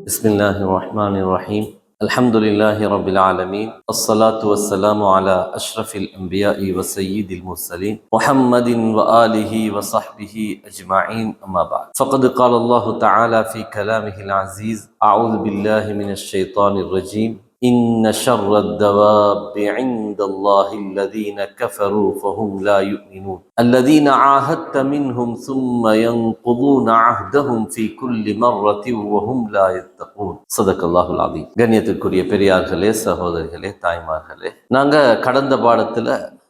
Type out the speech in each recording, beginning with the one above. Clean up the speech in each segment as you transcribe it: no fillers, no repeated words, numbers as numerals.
بسم الله الرحمن الرحيم الحمد لله رب العالمين الصلاة والسلام على أشرف الأنبياء وسيد المرسلين محمد وآله وصحبه أجمعين أما بعد فقد قال الله تعالى في كلامه العزيز أعوذ بالله من الشيطان الرجيم إن شر الدواب عند الله الذين كفروا فهم لا يؤمنون الذين عاهدت منهم ثم ينقضون عهدهم في كل مرة وهم لا يتقون صدق الله العظيم. கண்ணியத்திற்குரிய பெரியார்களே, சகோதரிகளே, தாய்மார்களே, நாங்க கடந்த பாடத்துல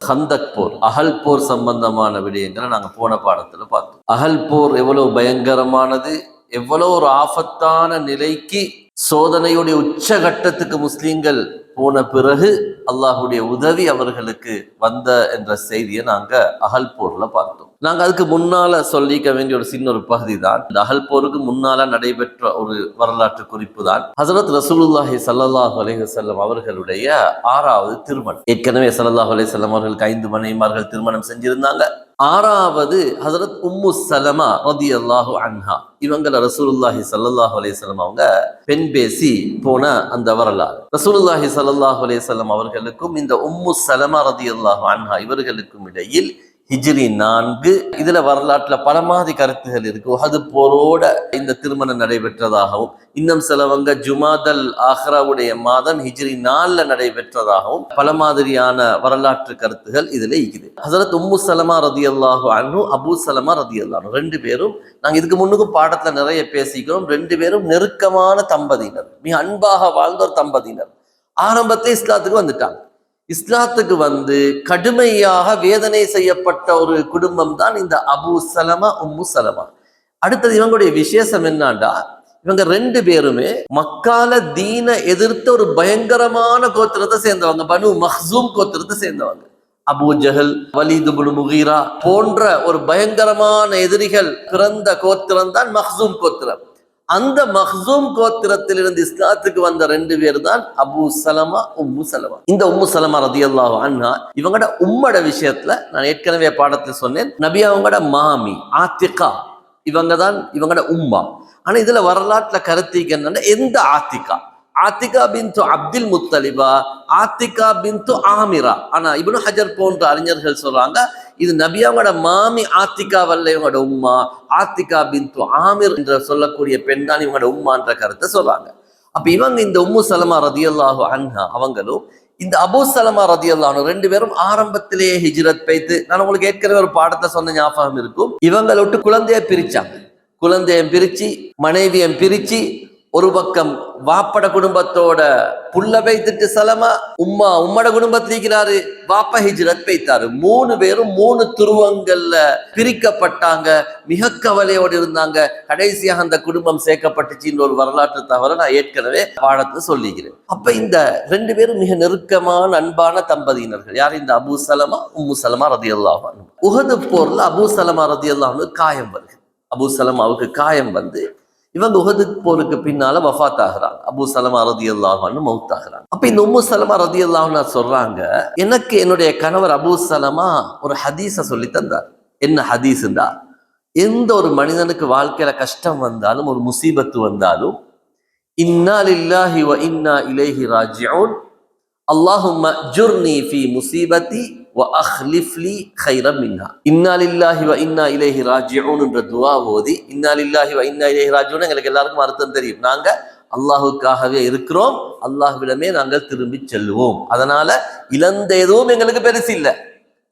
ஹந்தக் போர், அகல் போர் சம்பந்தமான விடயங்களை நாங்க போன பாடத்துல பார்த்தோம். அகல் போர் எவ்வளவு பயங்கரமானது, எவ்வளவு ஒரு ஆபத்தான நிலைக்கு, சோதனையுடைய உச்சகட்டத்துக்கு முஸ்லீம்கள் போன பிறகு அல்லாஹுடைய உதவி அவர்களுக்கு வந்த என்ற செய்தியை நாங்க அகல் போர்ல பார்த்தோம். நாங்க அதுக்கு முன்னால சொல்லிக்க வேண்டிய ஒரு சின்ன ஒரு பகுதி தான் இந்த அகல் போருக்கு முன்னால நடைபெற்ற ஒரு வரலாற்று குறிப்பு தான் ஹஸரத் ரசூலுல்லாஹி ஸல்லல்லாஹு அலைஹி வஸல்லம் அவர்களுடைய 6வது திருமணம். ஏற்கனவே ஸல்லல்லாஹு அலைஹி வஸல்லம் அவர்களுக்கு 5 மனைவிமார்கள் திருமணம் செஞ்சிருந்தாங்க. 6வது ஹஸரத் உம்மு ஸலமா ரலியல்லாஹு அன்ஹா, இவங்கள ரசூலுல்லாஹி ஸல்லல்லாஹு அலைஹி வஸல்லம் அவங்க பெண் பேசி போன அந்த வரலாறு. ரசூலுல்லாஹி ஸல்லல்லாஹு அலைஹி வஸல்லம் அவர்களுக்கும் இந்த உம்மு ஸலமா ரலியல்லாஹு அன்ஹா இவர்களுக்கும் இடையில் ஹிஜ்ரி 4, இதுல வரலாற்றுல பல மாதிரி கருத்துகள் இருக்கு. உஹது போரோட இந்த திருமணம் நடைபெற்றதாகவும், இன்னும் சிலவங்க ஜுமாதல் ஆஹ்ராவுடைய மாதம் ஹிஜ்ரி 4 நடைபெற்றதாகவும் பல மாதிரியான வரலாற்று கருத்துகள் இதுல இருக்குது. ஹஸரத் உம்மு ஸலமா ரலியல்லாஹு அன்ஹு, அபூ ஸலமா ரலியல்லாஹு அன்ஹு, 2 பேரும் நாங்க இதுக்கு முன்னுக்கும் பாடத்துல நிறைய பேசிக்கிறோம். 2 பேரும் நெருக்கமான தம்பதியினர், மிக அன்பாக வாழ்ந்த ஒரு தம்பதியினர். ஆரம்பத்துல இஸ்லாத்துக்கு வந்துட்டாங்க. இஸ்லாத்துக்கு வந்து கடுமையாக வேதனை செய்யப்பட்ட ஒரு குடும்பம் தான் இந்த அபூ ஸலமா, உம்மு ஸலமா. அடுத்தது இவங்களுடைய விசேஷம் என்னன்னா, இவங்க 2 பேருமே மக்கால தீன எதிர்த்த ஒரு பயங்கரமான கோத்திரத்தை சேர்ந்தவங்க, பனு மக்ஸூம் கோத்திரத்தை சேர்ந்தவங்க. அபூ ஜஹல், வலீத் இப்னு முகீரா போன்ற ஒரு பயங்கரமான எதிரிகள் பிறந்த கோத்திரம் தான் மக்ஸூம் கோத்திரம். அந்த மக்ஸூம் கோத்திரத்திலிருந்து இஸ்லாத்துக்கு வந்த 2 பேர் தான் அபூ ஸலமா, உம்மு ஸலமா. இந்த உம்மு ஸலமா ரலியல்லாஹு அன்ஹா இவங்களோட உம்மோட விஷயத்துல நான் ஏற்கனவே பாடத்துல சொன்னேன், நபி அவங்களோட மாமி ஆத்திகா இவங்க தான் இவங்களோட உம்மா. ஆனா இதுல வரலாற்றுல கருத்திக்கு என்னன்னா, எந்த ஆத்திகா, ஆத்திகா பின்து அப்துல் முத்தலிபா, ஆத்திகா பின்து ஆமிரா. ஆனா இப்னு ஹஜர் போன்ற அறிஞர்கள் சொல்றாங்க, இது நபியாவோட மாமி ஆத்திகா வல்ல இவங்களோட உம்மா, ஆத்திகா பின்து ஆமிர் என்று சொல்லக்கூடிய பெண் தான் இவங்களோட உம்மான்ற கருத்தை சொல்றாங்க. அப்ப இவங்க இந்த உம்மு ஸலமா ரலியல்லாஹு அன்ஹா அவங்களும் இந்த அபூ ஸலமா ரலியல்லாஹு அன்ஹு 2 பேரும் ஆரம்பத்திலேயே ஹிஜ்ரத் பெய்து, நான் உங்களுக்கு ஏற்கனவே ஒரு பாடத்தை சொன்ன ஞாபகம் இருக்கும், இவங்களை விட்டு குழந்தைய பிரிச்சாங்க. குழந்தைய பிரிச்சு, மனைவியம் பிரிச்சு, ஒரு பக்கம் வாப்பட குடும்பத்தோட புள்ள வைத்துட்டு ஸலமா, உம்மட குடும்பத்தில் இருக்கிறாரு, வாப்பா ஹிஜ்ரத் பெய்தாரு. 3 பேரும் 3 துருவங்கள்ல பிரிக்கப்பட்டாங்க. மிக கவலையோடு இருந்தாங்க. கடைசியாக அந்த குடும்பம் சேர்க்கப்பட்டுச்சுன்ற ஒரு வரலாற்று தகவலை நான் ஏற்கனவே பாடத்தை சொல்லிக்கிறேன். அப்ப இந்த 2 பேரும் மிக நெருக்கமான அன்பான தம்பதியினர்கள். யார்? இந்த அபூ ஸலமா, உம்மு ஸலமா ரலியல்லாஹு அன்ஹு. உஹது போர்ல அபூ ஸலமா ரலியல்லாஹு அன்ஹு காயம் வருது. அபூ ஸலமாவுக்கு காயம் வந்து இவங்க உஹது போருக்கு பின்னால வஃபாத் ஆகிறாங்க. அபூ ஸலமா ரலியல்லாஹு அன்ஹு மௌத் ஆகிறாங்க. அப்ப இந்த உம்மு ஸலமா ரலியல்லாஹு அன்ஹா சொல்றாங்க, எனக்கு என்னுடைய கணவர் அபூ ஸலமா ஒரு ஹதீஸை சொல்லி தந்தார். என்ன ஹதீஸ்ண்டா, எந்த ஒரு மனிதனுக்கு வாழ்க்கையில கஷ்டம் வந்தாலும், ஒரு முசீபத்து வந்தாலும், இன்னா லில்லாஹி வ இன்னா இலைஹி ராஜிஊன், அல்லாஹும்ம ஜுர்னி ஃபீ முஸீபத்தி வ அக்லிஃப் லீ கைரம் மின்ஹா. இன்னா லில்லாஹி வ இன்னா இலைஹி ராஜிஊன் என்ற துஆ ஓதி, இன்னா லில்லாஹி வ இன்னா இலைஹி ராஜிஊன் எங்களுக்கு எல்லாருக்கும் அர்த்தம் தெரியும். நாங்க அல்லாஹுக்காகவே இருக்கிறோம், அல்லாஹ்விடமே நாங்கள் திரும்பி செல்லுவோம். அதனால இழந்த எதுவும் எங்களுக்கு பெருசு இல்லை.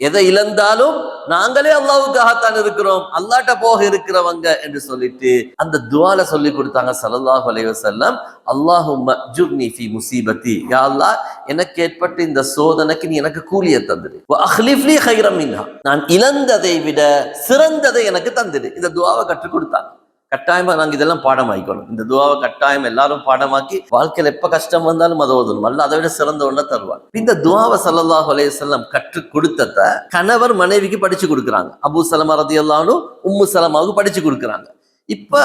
எதை இழந்தாலும் நாங்களே அல்லாஹ்வுக்காகத்தான் இருக்கிறோம், அல்லாஹ்ட்ட போக இருக்கிறவங்க என்று சொல்லிட்டு அந்த துஆல சொல்லி கொடுத்தாங்க ஸல்லல்லாஹு அலைஹி வஸல்லம், அல்லாஹும்ம ஜுர்னி ஃபீ முஸீபத்தி, யா அல்லாஹ் எனக்கு ஏற்பட்ட இந்த சோதனைக்கு நீ எனக்கு கூலியை தந்துடு, வ அக்லிஃப் லீ கைரம் மின்ஹா, நான் இழந்ததை விட சிறந்ததை எனக்கு தந்துடு. இந்த துஆவை கற்றுக் கொடுத்தாங்க. கட்டாயமா நாங்க இதெல்லாம் பாடமாக்கணும். இந்த துஆவை கட்டாயம் எல்லாரும் பாடமாக்கி வாழ்க்கையில எப்ப கஷ்டம் வந்தாலும் அதை ஓதணும். அல்ல அதை விட சிறந்த ஒண்ண தருவாங்க. இந்த துஆவை ஸல்லல்லாஹு அலைஹி வஸல்லம் கற்றுக் கொடுத்தத கணவர் மனைவிக்கு படிச்சு கொடுக்குறாங்க. அபூ ஸலமா ரலியல்லாஹு அன்ஹு உம்மு ஸலமாவுக்கு படிச்சு கொடுக்குறாங்க. இப்ப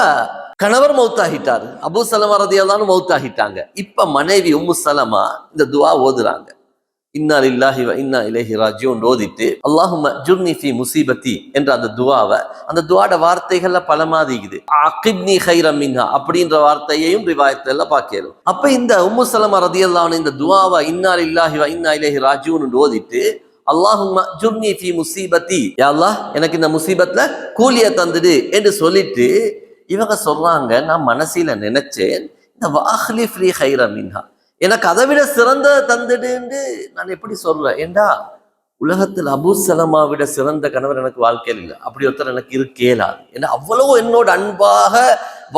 கணவர் மௌத்தாகிட்டாரு, அபூ ஸலமா ரலியல்லாஹு அன்ஹு மௌத்தாகிட்டாங்க. இப்ப மனைவி உம்மு ஸலமா இந்த துஆ ஓதுறாங்க. இன்னா லில்லாஹி வ இன்னா இலைஹி ராஜிஊன் ஓதிட்டு அல்லாஹும்ம ஜுர்னி ஃபி முஸீபத்தி என்ற அந்த துஆவை, அந்த துஆட வார்த்தைகள்ல பல மாதிரிக்குது. அகிப்னி கைரம் மின்ஹா அப்படின்ற வார்த்தையையும் ரிவாயத்துல பார்க்கிறோம். அப்ப இந்த உம்மு சலமா ரலியல்லாஹு அன்ஹா இந்த துஆவை இன்னா லில்லாஹி வ இன்னா இலைஹி ராஜிஊன் ஓதிட்டு அல்லாஹும்ம ஜுர்னி ஃபி முஸீபத்தி, யா அல்லாஹ் எனக்கு இந்த முசீபத்ல கூலிய தந்துடு என்று சொல்லிட்டு இவங்க சொல்றாங்க, நான் மனசில நினைச்சேன் இந்த வாஹ்லி ஃப்ரீ கைரம் மின்ஹா, எனக்கு அதை விட சிறந்த தந்துடுன்னு நான் எப்படி சொல்றேன்? ஏண்டா உலகத்தில் அபூ சலமா விட சிறந்த கணவர் எனக்கு வாழ்க்கையில் இல்லை. அப்படி ஒருத்தர் எனக்கு இருக்கேலாது. ஏன்னா அவ்வளவு என்னோட அன்பாக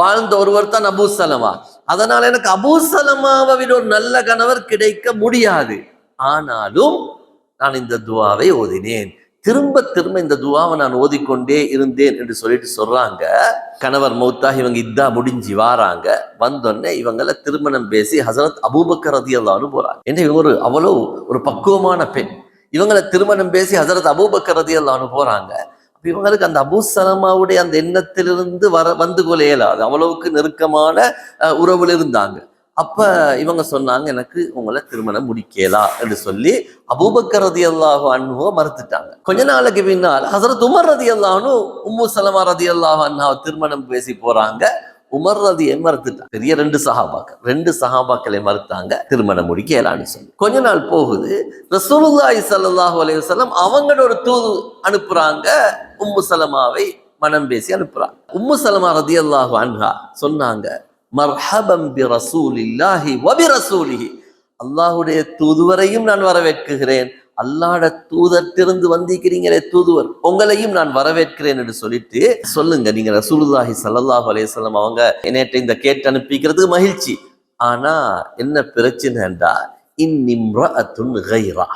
வாழ்ந்த ஒருவர் தான் அபூ சலமா. அதனால எனக்கு அபூ சலமாவை விட ஒரு நல்ல கணவர் கிடைக்க முடியாது. ஆனாலும் நான் இந்த துவாவை ஓதினேன். திரும்ப திரும்ப இந்த துவாவை நான் ஓதிக்கொண்டே இருந்தேன் என்று சொல்லிட்டு சொல்றாங்க. கணவர் மௌத்தாக இவங்க இதா முடிஞ்சு வாராங்க. வந்தோடனே இவங்கள திருமணம் பேசி ஹசரத் அபூபக்கர் ரலியல்லாஹு அன்ஹு போறாங்க. ஏன்னா இவங்க அவ்வளவு ஒரு பக்குவமான பெண். இவங்களை திருமணம் பேசி ஹசரத் அபூபக்கர் ரலியல்லாஹு அன்ஹு போறாங்க. அப்ப இவங்களுக்கு அந்த அபூ சலமாவுடைய அந்த எண்ணத்திலிருந்து வந்து கொள்ள இயலாது. அவ்வளவுக்கு நெருக்கமான உறவுல இருந்தாங்க. அப்ப இவங்க சொன்னாங்க, எனக்கு உங்களை திருமணம் முடிக்கலா என்று சொல்லி அபூபக்கர் ரலியல்லாஹு அன்ஹு மறுத்துட்டாங்க. கொஞ்ச நாளைக்கு பின்னால் ஹஸரத் உமர் ரலியல்லாஹு அன்ஹு உம்மு சலமா ரலியல்லாஹு அன்ஹா திருமணம் பேசி போறாங்க. உமர் ரலியை மறுத்துட்டாங்க. பெரிய ரெண்டு சஹாபாக்களை மறுத்தாங்க, திருமணம் முடிக்கலான்னு சொல்லி. கொஞ்ச நாள் போகுது. ரசூலுல்லாஹி ஸல்லல்லாஹு அலைஹி வஸல்லம் அவங்களோட ஒரு தூது அனுப்புறாங்க, உம்மு சலமாவை மனம் பேசி அனுப்புறாங்க. உம்மு சலமா ரலியல்லாஹு அன்ஹா சொன்னாங்க, மர்ஹபம் பி ரசூலில்லாஹி வ பி ரசூலிஹி, அல்லாஹ்வுடைய தூதுவரையும் நான் வரவேற்கிறேன், அல்லாஹ்வுடைய தூதத்திலிருந்து வந்திருக்கிறீங்களே தூதுவர், உங்களையும் நான் வரவேற்கிறேன் என்று சொல்லிட்டு சொல்லுங்க, நீங்க ரசூலுல்லாஹி ஸல்லல்லாஹு அலைஹி வஸல்லம் அவங்க என்னட்ட இந்த கேட்டு அனுப்பிக்கிறதுக்கு மகிழ்ச்சி. ஆனா என்ன பிரச்சனைண்டா, இன்னிம்ரஅத்துன் கைரா,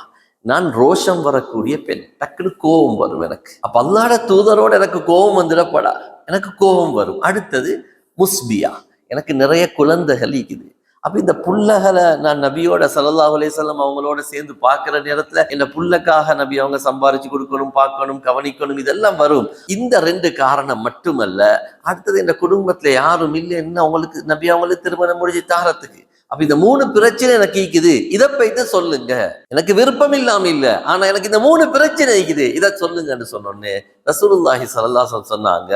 நான் ரோஷம் வரக்கூடிய பெண், டக்குனு கோபம் வரும் எனக்கு. அப்ப அல்லாஹ்வுடைய தூதரோட எனக்கு கோபம் வந்துடப்படா, எனக்கு கோபம் வரும். அடுத்தது முஸ்பியா, எனக்கு நிறைய குழந்தைகள் இருக்குது. அப்ப இந்த புள்ளகளை நான் நபியோட ஸல்லல்லாஹு அலைஹி வஸல்லம் அவங்களோட சேர்ந்து பார்க்கிற நேரத்துல இந்த புள்ளக்காக நபி அவங்க சம்பாரிச்சு கொடுக்கணும், பார்க்கணும், கவனிக்கணும், இதெல்லாம் வரும். இந்த ரெண்டு காரணம் மட்டுமல்ல, அடுத்தது இந்த குடும்பத்துல யாரும் இல்லை, என்ன அவங்களுக்கு நபி அவங்களுக்கு திருமணம் முடிஞ்சு தாரத்துக்கு. அப்ப இந்த 3 பிரச்சனை எனக்கு இருக்குது, இதை போய்த்து சொல்லுங்க. எனக்கு விருப்பம் இல்லாம இல்ல, ஆனா எனக்கு இந்த 3 பிரச்சனை இருக்குது, இதை சொல்லுங்கன்னு சொன்னோன்னே ரசூலுல்லாஹி ஸல்லல்லாஹு அலைஹி வஸல்லம் சொன்னாங்க,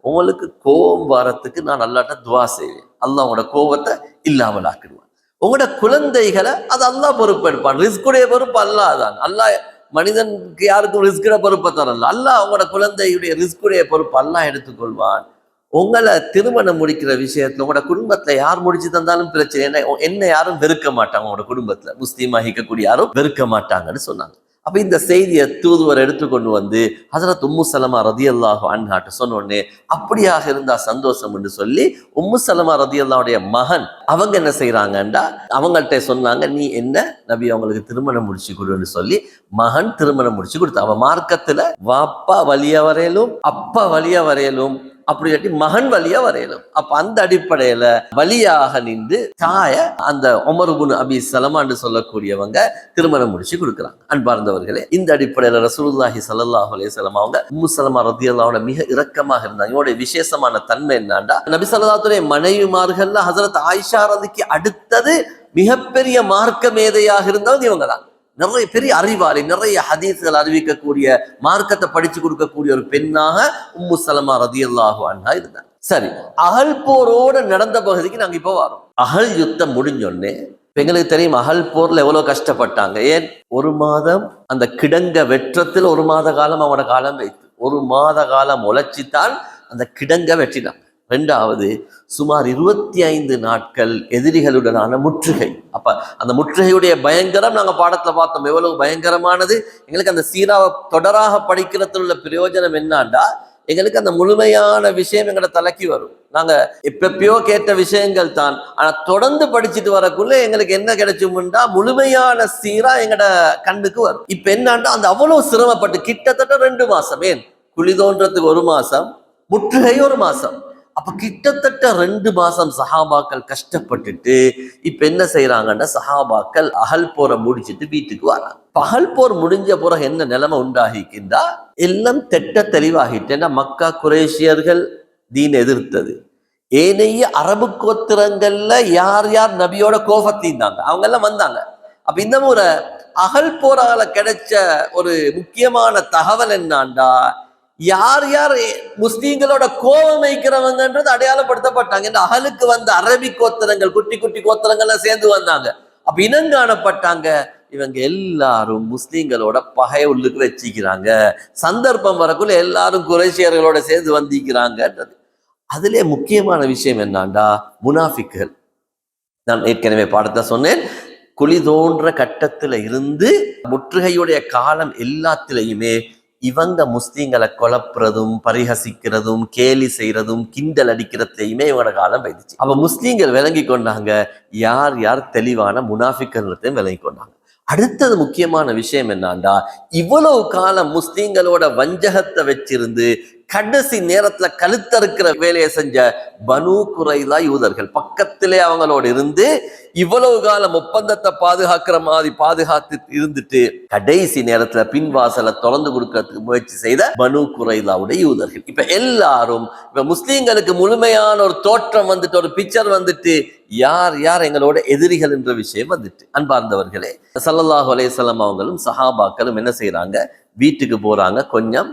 உங்களுக்கு கோபம் வரத்துக்கு நான் அல்லாஹ்ட்ட துவா செய்வேன், அல்லாஹ் உங்களோட கோபத்தை இல்லாமல் ஆக்கிடுவான். உங்களோட குழந்தைகளை அது அல்லாஹ் பொறுப்பெடுப்பான். ரிஸ்குடைய பொறுப்பு அல்லாஹ் தான். அல்லாஹ் மனிதனுக்கு யாருக்கும் ரிஸ்குடைய பொறுப்பை தரல. அல்லாஹ் உங்களோட குழந்தையுடைய ரிஸ்குடைய பொறுப்பு அல்லாஹ் எடுத்துக்கொள்வான். உங்களை திருமணம் முடிக்கிற விஷயத்துல உங்களோட குடும்பத்துல யார் முடிச்சு தந்தாலும் பிரச்சனை, என்ன யாரும் வெறுக்க மாட்டாங்க, உங்களோட குடும்பத்துல முஸ்லீமா இருக்கக்கூடிய யாரும் வெறுக்க மாட்டாங்கன்னு சொன்னாங்க. அப்ப இந்த செய்தியை தூதுவர் எடுத்துக்கொண்டு வந்து ஹஸரத் உம்மு சலமா ரலியல்லாஹு அன்ஹாட்ட சொன்னோடனே, அப்படியாக இருந்தா சந்தோஷம் என்று சொல்லி உம்மு சலமா ரலியல்லாஹுடைய மகன் அவங்க என்ன செய்யறாங்கண்டா, அவங்கள்ட்ட சொன்னாங்க, நீ என்ன நபி அவங்களுக்கு திருமணம் முடிச்சு கொடுன்னு சொல்லி மகன் திருமணம் முடிச்சு கொடுத்தா. அவன் மார்க்கத்துல வாப்பா வழியா வரையலும் அப்பா வழியா வரையலும், அப்படி இல்லாட்டி மகன் வழியா வரையலும். அப்ப அந்த அடிப்படையில வழியாக நின்று தாய அந்த உமர் இப்னு அபி சலமான்னு சொல்லக்கூடியவங்க திருமணம் முடிச்சு கொடுக்குறாங்க. அன்பார்ந்தவர்களே, இந்த அடிப்படையில ரசூலுல்லாஹி ஸல்லல்லாஹு அலைஹி வஸல்லம் அவங்க உம்மு சலமா ரலியல்லாஹு அன்ஹா மிக இரக்கமாக இருந்தாங்க. இவங்களுடைய விசேஷமான தன்மை என்னன்னா, நபி ஸல்லல்லாஹு அலைஹி வஸல்லம் மனைவிமார்கள்ல ஹஸரத் ஆயிஷா ரலிக்கு அடுத்தது மிகப்பெரிய மார்க்க மேதையாக இருந்தவங்க இவங்க தான். நிறைய பெரிய அறிவாளி, நிறைய ஹதீஸ்கள் அறிவிக்கக்கூடிய, மார்க்கத்தை படிச்சு கொடுக்கக்கூடிய ஒரு பெண்ணாக உம்மு சலமா ரலியல்லாஹு அன்ஹா இருந்தாங்க. சரி, அகல் போரோட நடந்த பகுதிக்கு நாங்க இப்ப வரோம். அகல் யுத்தம் முடிஞ்சோடனே எங்களுக்கு தெரியும் அகல் போர்ல எவ்வளவு கஷ்டப்பட்டாங்க. ஏன், 1 மாதம் அந்த கிடங்க வெற்றத்தில் 1 மாத காலம் அவனோட காலம் வைத்து 1 மாத காலம் உழைச்சித்தான் அந்த கிடங்க வெற்றினாங்க. 2வது, சுமார் 25 நாட்கள் எதிரிகளுடனான முற்றுகை. அப்ப அந்த முற்றுகையுடைய பயங்கரம் நாங்க பாடத்துல பார்த்தோம், எவ்வளவு பயங்கரமானது. எங்களுக்கு அந்த சீராவை தொடராக படிக்கிறதுல உள்ள பிரயோஜனம் என்னாண்டா, எங்களுக்கு அந்த முழுமையான விஷயம் எங்கட தலைக்கு வரும். நாங்க எப்பயோ கேட்ட விஷயங்கள் தான், ஆனா தொடர்ந்து படிச்சுட்டு வரக்குள்ள எங்களுக்கு என்ன கிடைச்சும்டா, முழுமையான சீரா எங்கட கண்ணுக்கு வரும். இப்ப என்னாண்டா, அந்த அவ்வளவு சிரமப்பட்டு கிட்டத்தட்ட 2 மாசம், ஏன் குழி தோன்றதுக்கு 1 மாசம், முற்றுகை 1 மாசம், அப்ப கிட்டத்தட்ட 2 மாசம் சஹாபாக்கள் கஷ்டப்பட்டுட்டு இப்ப என்ன செய்யறாங்கன்னா, சஹாபாக்கள் அகல் போரை முடிச்சுட்டு வீட்டுக்கு வராங்க. பகல் போர் முடிஞ்ச பிறகு என்ன நிலைமை உண்டாகிக்கின்றா, எல்லாம் தெட்ட தெளிவாகிட்டேன்னா, மக்கா குறைஷியர்கள் தீன் எதிர்த்தது, ஏனைய அரபு கோத்திரங்கள்ல யார் யார் நபியோட கோபத்தீந்தாங்க அவங்க எல்லாம் வந்தாங்க. அப்ப இந்த முறை அகல் போரால கிடைச்ச ஒரு முக்கியமான தகவல் என்னாண்டா, யார் யார் முஸ்லீம்களோட கோபம் வைக்கிறவங்கன்றது அடையாளப்படுத்தப்பட்டாங்க. இந்த அகலுக்கு வந்த அரபி கோத்திரங்கள், குட்டி குட்டி கோத்திரங்கள்லாம் சேர்ந்து வந்தாங்க. அப்ப இனங்காணப்பட்டாங்க. இவங்க எல்லாரும் முஸ்லீம்களோட பகை உள்ளுக்கு வச்சுக்கிறாங்க. சந்தர்ப்பம் வரக்குள்ள எல்லாரும் குறைஷியர்களோட சேர்ந்து வந்திக்கிறாங்கன்றது. அதிலே முக்கியமான விஷயம் என்னாண்டா, முனாஃபிக்குகள். நான் ஏற்கனவே பாடத்தை சொன்னேன், குழி தோன்ற கட்டத்துல இருந்து முற்றுகையுடைய காலம் எல்லாத்திலையுமே இவங்க முஸ்லீம்களை கொலப்புறதும் பரிஹசிக்கிறதும் கேலி செய்யறதும் கிண்டல் அடிக்கிறதுலையுமே இவங்களோட காலம் போயிடுச்சு. அப்ப முஸ்லீம்கள் விளங்கி கொண்டாங்க யார் யார் தெளிவான முனாஃபிக்கர்களையும் விளங்கி கொண்டாங்க. அடுத்தது முக்கியமான விஷயம் என்னாண்டா, இவ்வளவு காலம் முஸ்லீம்களோட வஞ்சகத்தை வச்சிருந்து கடைசி நேரத்துல கழுத்தறுக்கிற வேலையை செஞ்ச பனு குறைலா யூதர்கள் பக்கத்திலே அவங்களோட இருந்து இவ்வளவு காலம் ஒப்பந்தத்தை பாதுகாக்கிற மாதிரி பாதுகாத்து இருந்துட்டு கடைசி நேரத்துல பின்வாசலை திறந்து கொடுக்கறதுக்கு முயற்சி செய்த பனு குறைலாவுடைய யூதர்கள். இப்ப எல்லாரும் இப்ப முஸ்லீம்களுக்கு முழுமையான ஒரு தோற்றம் வந்துட்டு, ஒரு பிக்சர் வந்துட்டு, யார் யார் எங்களோட எதிரிகள் என்ற விஷயம் வந்துட்டு. அன்பார்ந்தவர்களே, ஸல்லல்லாஹு அலைஹி வஸல்லம் அவங்களும் சஹாபாக்களும் என்ன செய்யறாங்க, வீட்டுக்கு போறாங்க, கொஞ்சம்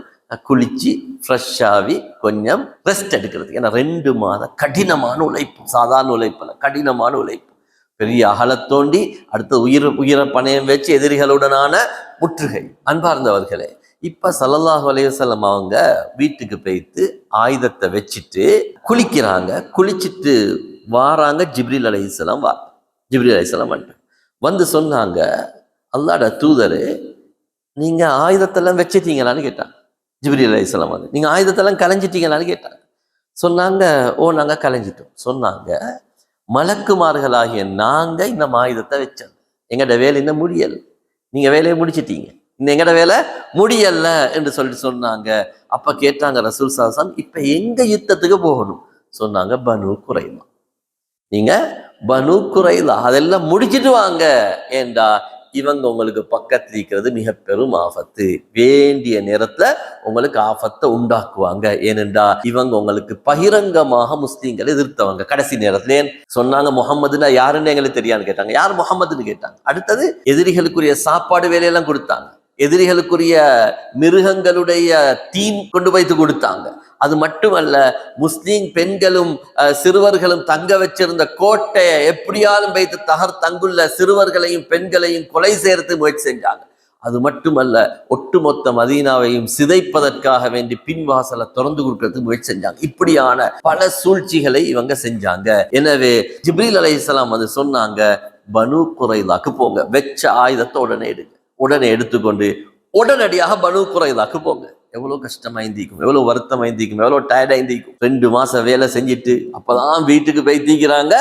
குளிச்சு ஃப்ரெஷ் ஆகி கொஞ்சம் ரெஸ்ட் எடுக்கிறது. ஏன்னா 2 மாதம் கடினமான உழைப்பு, சாதாரண உழைப்புல கடினமான உழைப்பு, பெரிய அகலத்தோண்டி அடுத்த உயிரை பணயம் வச்சு எதிரிகளுடனான முற்றுகை. அன்பார்ந்தவர்களே, இப்ப ஸல்லல்லாஹு அலைஹி வஸல்லம் அவங்க வீட்டுக்கு போயிட்டு ஆயுதத்தை வச்சுட்டு குளிக்கிறாங்க. குளிச்சுட்டு வாராங்க. ஜிப்ரீல் அலைஹிஸ்ஸலாம் ஜிப்ரீல் அலைஹிஸ்ஸலாம் வந்து சொன்னாங்க, அல்லாஹ்வுடைய தூதரே, நீங்க ஆயுதத்தெல்லாம் வச்சிட்டீங்களான்னு கேட்டாங்க. ஜிப்ரீல் அலைஹிஸ்ஸலாம் வந்து, நீங்க ஆயுதத்தெல்லாம் கலைஞ்சிட்டீங்களான்னு கேட்டாங்க. சொன்னாங்க, ஓ நாங்க கலைஞ்சிட்டோம். சொன்னாங்க, மலக்குமார்களாகிய நாங்க இந்த ஆயுதத்தை வச்சோம், எங்கட வேலை இன்னும் முடியல, நீங்க வேலையை முடிச்சிட்டீங்க, இந்த எங்கட வேலை முடியல என்று சொல்லிட்டு சொன்னாங்க. அப்ப கேட்டாங்க ரசூல் ஸல்லல்லாஹு அலைஹி வஸல்லம், இப்ப எங்க யுத்தத்துக்கு போகணும்? சொன்னாங்க, பனு குறைலா. நீங்க பனு குறைலா அதெல்லாம் முடிச்சிட்டு வாங்க, ஏண்டா இவங்க உங்களுக்கு பக்கத்தில் இருக்கிறது மிக பெரும் ஆபத்து, வேண்டிய நேரத்துல உங்களுக்கு ஆபத்தை உண்டாக்குவாங்க. ஏனென்றா இவங்க உங்களுக்கு பகிரங்கமாக முஸ்லீம்களை எதிர்த்தவங்க. கடைசி நேரத்துல சொன்னாங்க, முகம்மதுன்னா யாருன்னு எங்களுக்கு தெரியான்னு கேட்டாங்க. யார் முகம்மதுன்னு கேட்டாங்க. அடுத்தது எதிரிகளுக்குரிய சாப்பாடு வேலையெல்லாம் கொடுத்தாங்க, எதிரிகளுக்குரிய மிருகங்களுடைய தீன் கொண்டு வைத்து கொடுத்தாங்க. அது மட்டுமல்ல, முஸ்லீம் பெண்களும் சிறுவர்களும் தங்க வச்சிருந்த கோட்டையை எப்படியாலும் வைத்து தங்குள்ள சிறுவர்களையும் பெண்களையும் கொலை செய்யறது முயற்சி செஞ்சாங்க. அது மட்டுமல்ல, ஒட்டுமொத்த மதீனாவையும் சிதைப்பதற்காக வேண்டி பின்வாசலை திறந்து கொடுக்கறதுக்கு முயற்சி செஞ்சாங்க. இப்படியான பல சூழ்ச்சிகளை இவங்க செஞ்சாங்க. எனவே ஜிப்ரீல் அலைஹிஸ்ஸலாம் வந்து சொன்னாங்க, பனு குறைலாக்கு போங்க, வெச்ச ஆயுதத்தை உடனே எடுத்துக்கொண்டு உடனடியாக பனு குறைலாக்கு போங்க. எவ்வளவு கஷ்டமாயிருந்திக்கும், எவ்வளவு வருத்தமாயிருந்திக்கும், எவ்வளவு டயர்டாயிருந்திக்கும். 2 மாசம் வேலை செஞ்சுட்டு அப்பதான் வீட்டுக்கு போய் தீக்கிறாங்க.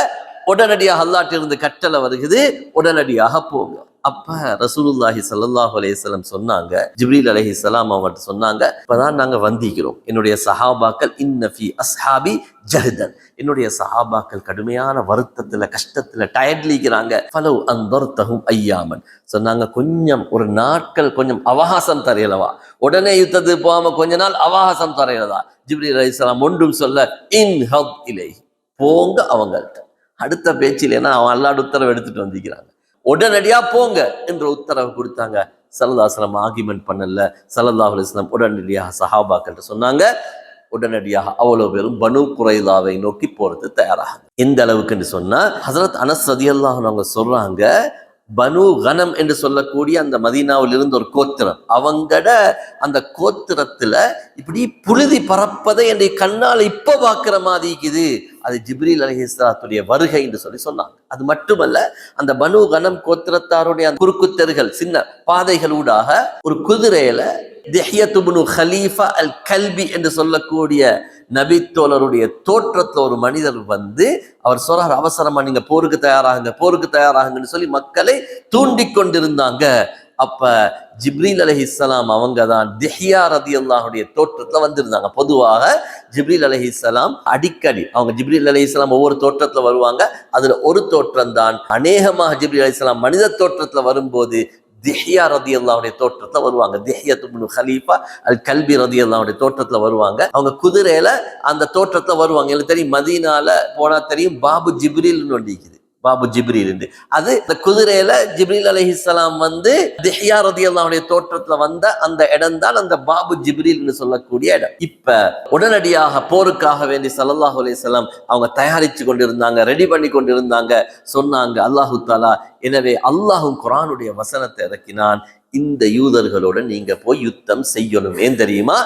உடனடியாக அல்லாஹ்விலிருந்து கட்டளை வருகிறது, உடனடியாக போங்க. அப்ப ரசூலுல்லாஹி ஸல்லல்லாஹு அலைஹி வஸல்லம் சொன்னாங்க, ஜிப்ரீல் அலைஹிஸ்ஸலாம் அவங்கள்ட்ட சொன்னாங்க, இப்பதான் நாங்க வந்திக்கிறோம், என்னுடைய சஹாபாக்கள் இன்ன ஃபீ அஸ்ஹாபி ஜஹ்தன், என்னுடைய சஹாபாக்கள் கடுமையான வருத்தத்துல கஷ்டத்துல டயர்ட்லிக்கிறாங்க. ஃபலவ் அன்தர்தஹும் ஐயாமன், சொன்னாங்க, கொஞ்சம் ஒரு நாட்கள் கொஞ்சம் அவகாசம் தரையலவா, உடனே யுத்தத்துக்கு போகாம கொஞ்ச நாள் அவகாசம் தரையலதா. ஜிப்ரீல் அலைஹிஸ்ஸலாம் ஒன்றும் சொல்ல, இன்ஹப் இலைஹி, போங்க அவங்கள்ட்ட. அடுத்த பேச்சில் ஏன்னா அவன் அல்லாஹ்வுடைய உத்தரவு எடுத்துட்டு வந்திருக்கிறாங்க, உடனடியா போங்க என்ற உத்தரவு கொடுத்தாங்க. ஸல்லல்லாஹு அலைஹி வஸல்லம் ஆர்கியூமெண்ட் பண்ணல. ஸல்லல்லாஹு அலைஹி வஸல்லம் உடனடியாக சஹாபாக்கள்கிட்ட சொன்னாங்க, உடனடியாக அவ்வளவு பேரும் பனு குறைலாவை நோக்கி போறது தயாராக. எந்த அளவுக்கு சொன்னா, ஹஸரத் அனஸ் ரலியல்லாஹு அன்ஹு அவங்க சொல்றாங்க, பனு கனம் என்று சொல்லக்கூடிய அந்த மதீனாவில் இருந்து ஒரு கோத்திரம், அவங்கட அந்த கோத்திரத்துல இப்படி புழுதி பறப்பதை என்னுடைய கண்ணால் இப்ப பார்க்கிற மாதிரி இருக்குது, அது ஜிப்ரீல் அலைஹிஸ்ஸலாத்துடைய வருகை என்று சொன்னாங்க. அது மட்டுமல்ல, அந்த பனு கனம் கோத்திரத்தாருடைய குறுக்குத்தெருகள் சின்ன பாதைகளூடாக ஒரு குதிரையில திஹ்யத் இப்னு கலீஃபா அல் கல்பி என்று சொல்லக்கூடிய நபித்தோழருடைய தோற்றத்துல ஒரு மனிதர் வந்து அவர் சொல்றார், அவசரமா நீங்க போருக்கு தயாராகுங்கன்னு சொல்லி மக்களை தூண்டி கொண்டிருந்தாங்க. அப்ப ஜிப்ரீல் அலைஹிஸ்ஸலாம் அவங்க தான் திஹ்யா ரலியல்லாஹுடைய தோற்றத்துல வந்திருந்தாங்க. பொதுவாக ஜிப்ரீல் அலைஹிஸ்ஸலாம் அடிக்கடி அவங்க ஜிப்ரீல் அலைஹிஸ்ஸலாம் ஒவ்வொரு தோற்றத்துல வருவாங்க. அதுல ஒரு தோற்றம் தான் அநேகமாக ஜிப்ரீல் அலைஹிஸ்ஸலாம் மனித தோற்றத்துல வரும்போது திஹ்யா ரலியல்லாஹுடைய தோற்றத்துல வருவாங்க. திஹ்யத் இப்னு கலீஃபா அல் கல்பி ரலியல்லாஹுடைய தோற்றத்துல வருவாங்க. அவங்க குதிரையில அந்த தோற்றத்துல வருவாங்க. எனக்கு தெரியும், மதீனால போனா தெரியும், பாபு ஜிப்ரீல்னு ஒன்று இருக்குது. பாபு ஜிப்ரீல் என்று. அது இந்த குதிரையில ஜிப்ரீல் அலைஹிஸ்ஸலாம் திஹ்யா ரலியல்லாஹுடைய தோற்றத்துல வந்த அந்த இடம் தான் அந்த பாபு ஜிப்ரீல் என்று சொல்லக்கூடிய இடம். இப்ப உடனடியாக போருக்காக வேண்டி ஸல்லல்லாஹு அலைஹி வஸல்லம் அவங்க தயாரிச்சு கொண்டிருந்தாங்க, ரெடி பண்ணி கொண்டிருந்தாங்க. சொன்னாங்க அல்லாஹு தஆலா, எனவே அல்லாஹும் குர்ஆனுடைய வசனத்தை இறக்கினான், இந்த யூதர்களோட நீங்க போய் யுத்தம் செய்யணும். ஏன் தெரியுமா?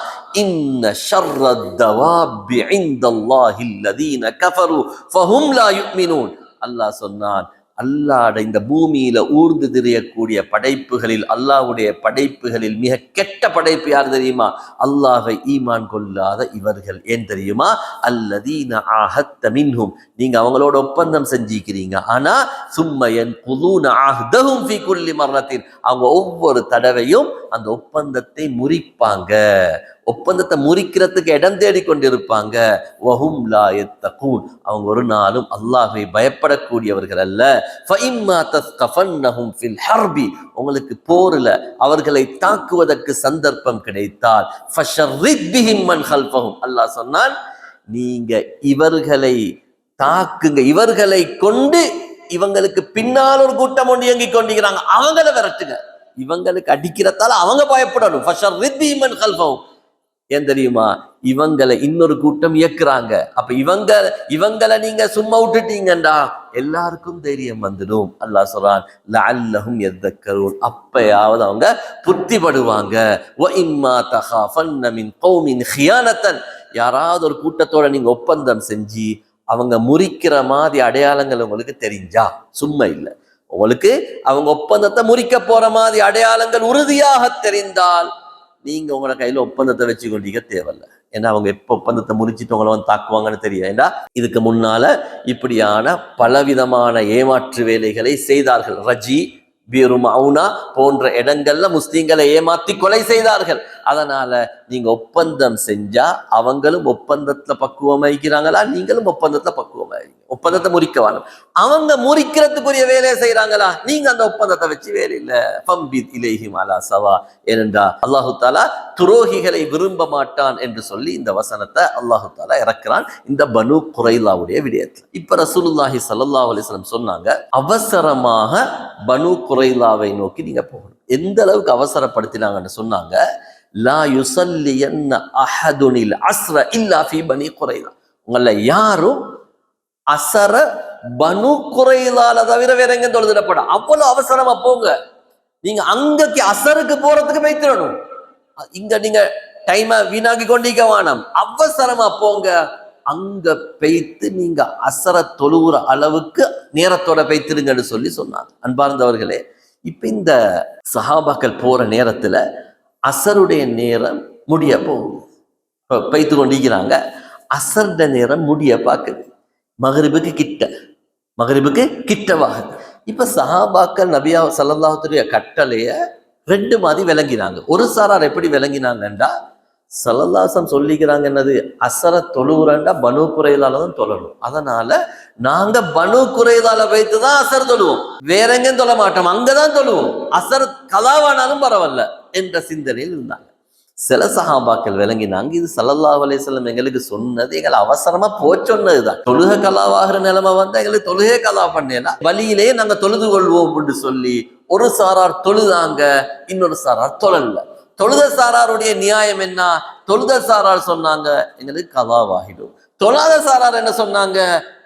இன்ன ஷர்ரத் தவாபி இன்தல்லாஹி அல்லதீன கஃபரு ஃபஹும் லா யுமினூன். அல்லாஹ் சொன்னான், அல்லாஹ்ட இந்த பூமியில ஊர்ந்து திரியக்கூடிய படைப்புகளில், அல்லாஹ்வுடைய படைப்புகளில் மிக கெட்ட படைப்பு யார் தெரியுமா? அல்லாஹ்வை ஈமான் கொள்ளாத இவர்கள். ஏன் தெரியுமா? அல்லதீன ஆஹத்த மின்ஹும், நீங்க அவங்களோட ஒப்பந்தம் செஞ்சிக்கிறீங்க, ஆனா சும்ம யன்குலூன அஹ்தஹும் ஃபீ குல்லி மர்ரத்தின், அவங்க ஒவ்வொரு தடவையும் அந்த ஒப்பந்தத்தை முறிப்பாங்க, ஒப்பந்தத்தை முறிக்கிறதுக்கு இடம் தேடி கொண்டிருப்பாங்க. வஹும் லா யத்தகூன், அவங்க ஒரு நாளும் அல்லாஹ்வை பயப்படக்கூடியவர்கள் அல்ல. ஃபஇம்மா தஸ்கஃபன்னஹும் ஃபில் ஹர்பி, உங்களுக்கு போரில் அவர்களை தாக்குவதற்கு சந்தர்ப்பம் கிடைத்தால் ஃபஷர்ரித் பிஹிம் மன் கல்ஃபஹும், அல்லாஹ் சொன்னான், நீங்க இவர்களை தாக்குங்க, இவர்களை கொண்டு இவங்களுக்கு பின்னால் ஒரு கூட்டம் ஒன்று இயங்கிக் கொண்டிருக்கிறாங்க, அவங்கள விரட்டுங்க, இவங்களுக்கு அடிக்கிறதால அவங்க பயப்படணும். ஃபஷர்ரித் பிஹிம் மன் கல்ஃபஹும், ஏன் தெரியுமா? இவங்களை இன்னொரு கூட்டம் இயக்குறாங்க. அப்ப இவங்களை நீங்க சும்மா விட்டுட்டீங்கண்டா எல்லாருக்கும் தைரியம் வந்துடும். அல்லாஹ் சொல்றான், லஅல்லஹும் யذكرون, அப்பயாவது அவங்க புத்திப்படுவாங்க. வ இம்மா தகாஃபன்ன மின் கௌமின் கியானத்தன், யாராவது ஒரு கூட்டத்தோட நீங்க ஒப்பந்தம் செஞ்சு அவங்க முறிக்கிற மாதிரி அடையாளங்கள் உங்களுக்கு தெரிஞ்சா, சும்மா இல்லை, உங்களுக்கு அவங்க ஒப்பந்தத்தை முறிக்க போற மாதிரி அடையாளங்கள் உறுதியாக தெரிந்தால் நீங்க உங்களோட கையில ஒப்பந்தத்தை வச்சு கொண்டீங்க தேவையில்ல. ஏன்னா அவங்க எப்ப ஒப்பந்தத்தை முறிச்சிட்டு உங்களை தாக்குவாங்கன்னு தெரியும். ஏன்னா இதுக்கு முன்னால இப்படியான பலவிதமான ஏமாற்று வேலைகளை செய்தார்கள். ரஜி, பீரு மவுனா போன்ற இடங்கள்ல முஸ்லீம்களை ஏமாத்தி கொலை செய்தார்கள். அதனால நீங்க ஒப்பந்தம் செஞ்சா அவங்களும் ஒப்பந்தத்துல பக்குவமாயிக்கிறாங்களா, நீங்களும் ஒப்பந்தத்துல பக்குவமாயிருங்க. ஒப்பந்தத்தை முறிக்க வேணும். அவங்க முறிக்கிறதுக்குரிய வேலையை செய்யறாங்களா, நீங்க அந்த ஒப்பந்தத்தை வச்சு வேலை இல்லை. ஃபம்பித் இலைஹிம் அலா சவா, ஏனென்றா அல்லாஹு தாலா துரோகிகளை விரும்ப மாட்டான் என்று சொல்லி இந்த வசனத்தை அல்லாஹு தாலா இறக்குறான் இந்த பனு குரைலாவுடைய விடயத்துல. இப்ப ரசூலுல்லாஹி ஸல்லல்லாஹு அலைஹி வஸல்லம் சொன்னாங்க, அவசரமாக பனு குரைலாவை நோக்கி நீங்க போகணும். எந்த அளவுக்கு அவசரப்படுத்தினாங்கன்னு சொன்னாங்க, லா யுஸல்லியன்ன அஹதுனில் அஸ்ர இல்லா ஃபீ பனி குரைலா, உங்கள யாரும் அசர பனு குரைலால தவிர வேற எங்க தொழுதிடப்பட. அவ்வளவு அவசரமா போங்க. நீங்க அங்கக்கு அசருக்கு போறதுக்கு வைத்திடணும். இங்க நீங்க டைமை வீணாக்கி கொண்டிருக்க வேணாம், அவசரமா போங்க. அங்க பெய்த்து நீங்க அசர தொழுகிற அளவுக்கு நேரத்தோட பெய்த்திருங்கன்னு சொல்லி சொன்னாங்க. அன்பார்ந்தவர்களே, இப்ப இந்த சஹாபாக்கள் போற நேரத்துல அசருடைய நேரம் முடிய போகுது, பெய்த்து கொண்டிருக்கிறாங்க. அசருடைய நேரம் முடிய பார்க்குது, மகரிபுக்கு கிட்டவாகுது. இப்ப சஹாபாக்கள் நபியா ஸல்லல்லாஹு அலைஹி கட்டளைய ரெண்டு மாதிரி விளங்கினாங்க. ஒரு சாரார் எப்படி விளங்கினாங்கண்டா, ஸல்லல்லாஹு அலைஹி வஸல்லம் சொல்லிக்கிறாங்க என்னது, அசர தொழுவுறண்டா பனு குரைலால தான் தொழணும், அதனால நாங்க பனு குரைலால வைத்து தான் அசர் தொழுவோம், வேற எங்கேயும் தொழ மாட்டோம், அங்கதான் தொழுவோம், அசர் கலாவானாலும் பரவாயில்ல என்ற சிந்தனையில் இருந்தாங்க. சில சஹாபாக்கள் விளங்கினாங்க, இது ஸல்லல்லாஹு அலைஹி வஸல்லம் எங்களுக்கு சொன்னது, எங்களை அவசரமா சொன்னதுதான், தொழுகை கலாவாகிற நிலைமை வந்தா எங்களுக்கு தொழுகை கலா பண்ணலாம், வழியிலேயே நாங்க தொழுது கொள்வோம் என்று சொல்லி ஒரு சாரார் தொழுதாங்க, இன்னொரு சாரார் தொழல. தொழுத சாராருடைய நியாயம் என்ன? தொழுத சாரார் சொன்னாங்க எங்களுக்கு கலாவாகிடும். தொழாத சாரார் என்ன சொன்னாங்க,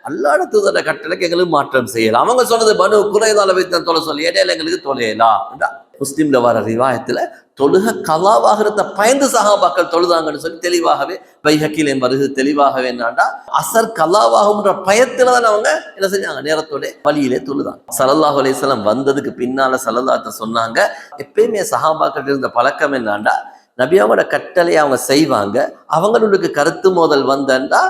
அல்லாஹ்வுடைய தூதருடைய கட்டளைக்கு எங்களுக்கு மாற்றம் செய்யலாம். அவங்க சொன்னது பனு குரைலால வைத்து தொலை சொல்லி இடையில எங்களுக்கு தொலையலாம். முஸ்லிம்ல வர ரிவாயத்துல தொழுக கலாவாகிறத பயந்து சஹாபாக்கள் தொழுதாங்கன்னு சொல்லி தெளிவாகவே பைஹக்கிலே வருது. தெளிவாகவே என்னன்னா, அசர் கலாவாகும்ன்ற பயத்துலதான் அவங்க என்ன செஞ்சாங்க, நேரத்தோட வழியிலே தொழுதாங்க. ஸல்லல்லாஹு அலைஹி வஸல்லம் வந்ததுக்கு பின்னால ஸல்லல்லாஹு சொன்னாங்க, எப்பயுமே சஹாபாக்கள் இருந்த பழக்கம் என்னன்னா, நபியாவோட கட்டளையை அவங்க செய்வாங்க, அவங்களுக்கு கருத்து மோதல் வந்தா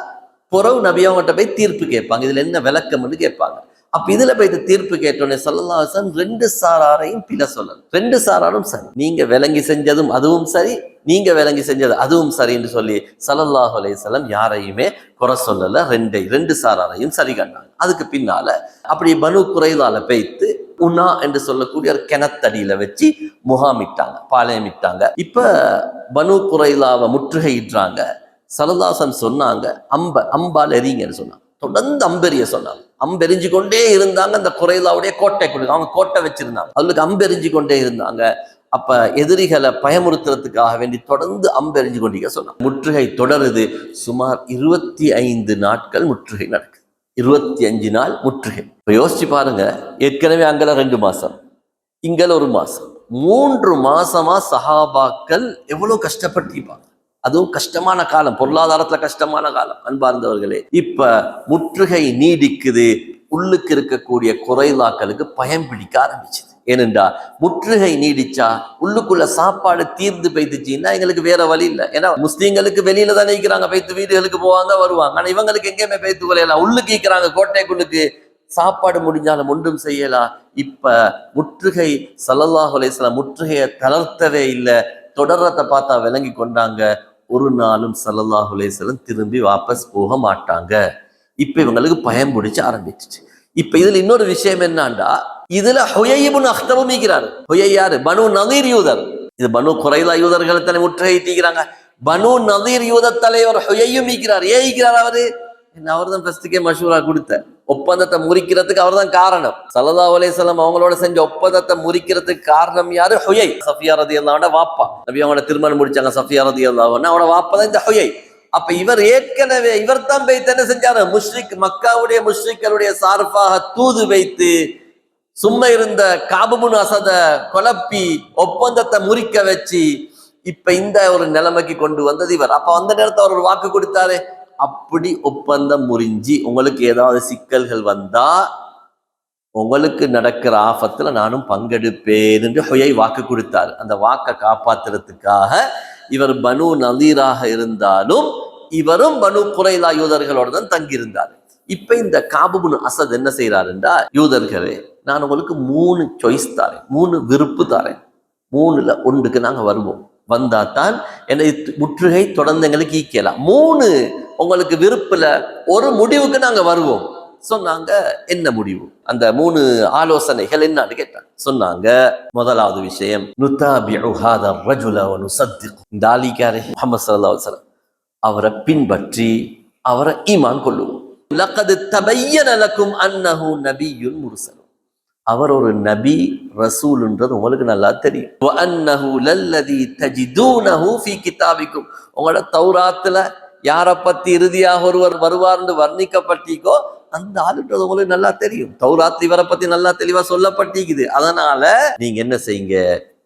புறவு நபியாவங்கிட்ட போய் தீர்ப்பு கேட்பாங்க, இதுல என்ன விளக்கம்னு கேட்பாங்க. அப்ப இதுல போய் தீர்ப்பு கேட்டோன்னே ஸல்லல்லாஹு அலைஹி வஸல்லம் ரெண்டு சாராரையும் பிழை சொல்லணும். ரெண்டு சாராரும் சரி, நீங்க விளங்கி செஞ்சதும் அதுவும் சரி, நீங்க விளங்கி செஞ்சது அதுவும் சரின்னு சொல்லி ஸல்லல்லாஹு அலைஹி வஸல்லம் யாரையுமே குறை சொல்லல, ரெண்டு சாராரையும் சரி கண்டாங்க. அதுக்கு பின்னால அப்படி பனு குரைலால பெய்த்து உனா என்று சொல்லக்கூடிய ஒரு கிணத்தடியில வச்சு முகாமிட்டாங்க, பாளையமிட்டாங்க. இப்ப பனு குரைலாவை முற்றுகையிடுறாங்க. ஸல்லல்லாஹு அலைஹி வஸல்லம் சொன்னாங்க, அம்பால் எறிங்கன்னு சொன்னாங்க, தொடர்ந்து அம்பெரிய சொன்னாங்க. அம்பெறிஞ்சு கொண்டே இருந்தாங்க. அந்த குறைலாவுடைய கோட்டைக்குள்ள அவங்க கோட்டை வச்சிருந்தாங்க, அவங்களுக்கு அம்பெறிஞ்சு கொண்டே இருந்தாங்க. அப்ப எதிரிகளை பயமுறுத்துறதுக்காக வேண்டி தொடர்ந்து அம்பெறிஞ்சு கொண்டீங்க சொன்னாங்க. முற்றுகை தொடருது. சுமார் 25 நாட்கள் முற்றுகை நடக்குது. 25 நாள் முற்றுகை. இப்ப யோசிச்சு பாருங்க, ஏற்கனவே அங்கெல்லாம் 2 மாசம், இங்கெல்லாம் 1 மாசம், 3 மாசமா சஹாபாக்கள் எவ்வளவு கஷ்டப்பட்டிருப்பாங்க. அதுவும் கஷ்டமான காலம், பொருளாதாரத்துல கஷ்டமான காலம். அன்பார்ந்தவர்களே, இப்ப முற்றுகை நீடிக்குது. உள்ளுக்கு இருக்கக்கூடிய குறைலாக்களுக்கு பயம் பிடிக்க ஆரம்பிச்சுது. ஏனென்றா முற்றுகை நீடிச்சா உள்ளுக்குள்ள சாப்பாடு தீர்ந்து போய்த்துச்சுன்னா எங்களுக்கு வேற வழி இல்லை. ஏன்னா முஸ்லீம்களுக்கு வெளியில தான் நிற்கிறாங்க, பைத்து வீடுகளுக்கு போவாங்க வருவாங்க. ஆனா இவங்களுக்கு எங்கேயுமே பைத்து கொலையலாம், உள்ளுக்கு நிற்கிறாங்க கோட்டைக்குள்ளுக்கு. சாப்பாடு முடிஞ்சாலும் ஒன்றும் செய்யலாம். இப்ப முற்றுகை ஸல்லல்லாஹு அலைஹி வஸல்லம் முற்றுகையை தளர்த்தவே இல்லை. தொடர்றதை பார்த்தா விளங்கி கொண்டாங்க, ஒரு நாளும் ஸல்லல்லாஹு அலைஹி வஸல்லம் திரும்பி வாபஸ் போக மாட்டாங்க. இப்ப இவங்களுக்கு பயம் பிடிச்ச ஆரம்பிச்சிச்சு. இப்ப இதுல இன்னொரு விஷயம் என்னன்னா, இதுல ஹுயை இப்னு அக்தபும் இருக்கிறாரு. ஹுயை யாரு? பனு நதீர் யூதர். இது பனு குறைலா யூதர்களை தானே முற்றுகை தீக்கிறாங்க. பனு நதீர் யூத தலைவர் ஹுயையும் இருக்கிறார். ஏன் இருக்கிறார் அவரு? அவர் தான் ஃபர்ஸ்டுக்கே மஷூரா கொடுத்த ஒப்பந்தத்தை முறிக்கிறதுக்கு அவர் தான் காரணம். ஸல்லல்லாஹு அலைஹி வஸல்லம் அவங்களோட செஞ்ச ஒப்பந்தத்தை முறிக்கிறதுக்கு காரணம் யாரு? ஹுயை. சஃபியா ரலியல்லாஹு அன்ஹா வாப்பா. நபி அவங்களோட திருமணம் முடிச்சாங்க சஃபியா ரலியல்லாஹு அன்ஹா, அவனோட வாப்பா தான் இந்த ஹுயை. அப்ப இவர் ஏற்கனவே இவர் தான் வைத்து என்ன செஞ்சாரு? முஷ்ரிக், மக்காவுடைய முஷ்ரிக்களுடைய சார்பாக தூது வைத்து சும்மா இருந்த கஅப் இப்னு அஸத குழப்பி ஒப்பந்தத்தை முறிக்க வச்சு இப்ப இந்த ஒரு நிலைமைக்கு கொண்டு வந்தது இவர். அப்ப அந்த நேரத்தை அவர் ஒரு வாக்கு கொடுத்தாரு, அப்படி ஒப்பந்தம் முறிஞ்சி உங்களுக்கு ஏதாவது சிக்கல்கள் வந்தா உங்களுக்கு நடக்கிற ஆபத்துல நானும் பங்கெடுப்பேன் என்று ஹுயை வாக்கு கொடுத்தார். அந்த வாக்கை காப்பாத்துறதுக்காக இவர் பனு நதீராக இருந்தாலும் இவரும் பனு குறைலா யூதர்களோட தான் தங்கியிருந்தார். இப்ப இந்த கஅப் இப்னு அஸத் என்ன செய்யறாருன்றா, யூதர்களே நான் உங்களுக்கு 3 சாய்ஸ் தரேன், 3 விருப்பு தரேன், 3ல 1க்கு நாங்க வருவோம். வந்தா தான் என்னை முற்றுகை தொடர்ந்து எங்களுக்கு ஈக்கலாம். 3 உங்களுக்கு விருப்புல ஒரு முடிவுக்கு நாங்க வருவோம் சொன்னாங்க. என்ன முடிவு? அந்த 3 ஆலோசனைகள் என்னன்னு கேட்டாங்க. சொன்னாங்க, முதலாவது விஷயம், நுதாபிஉ ஹாதா ரஜுல வ நுஸத்திகு. இந்த ஆலிகாரே முஹம்மது ஸல்லல்லாஹு அலைஹி வஸல்லம் அவரை பின்பற்றி அவரை ஈமான் கொள்ளுவோம். லகத் தபய்யன லக்கும் அன்னஹு நபிய்யுன் முர்ஸல். அவர் ஒரு நபி ரசூல்ன்றது உங்களுக்கு நல்லா தெரியும். வ அன்னஹு லல்லதி தஜிதூனஹு ஃபீ கிதாபிக்கும். உங்களோட தௌராத்துல யாரை பத்தி இறுதியாக ஒருவர் வருவார்னு வர்ணிக்கப்பட்டிருக்கோ அந்த ஆளுன்றது உங்களுக்கு நல்லா தெரியும். தௌராத் இவரை பத்தி நல்லா தெளிவா சொல்லப்பட்டிருக்குது. அதனால நீங்க என்ன செய்யுங்க,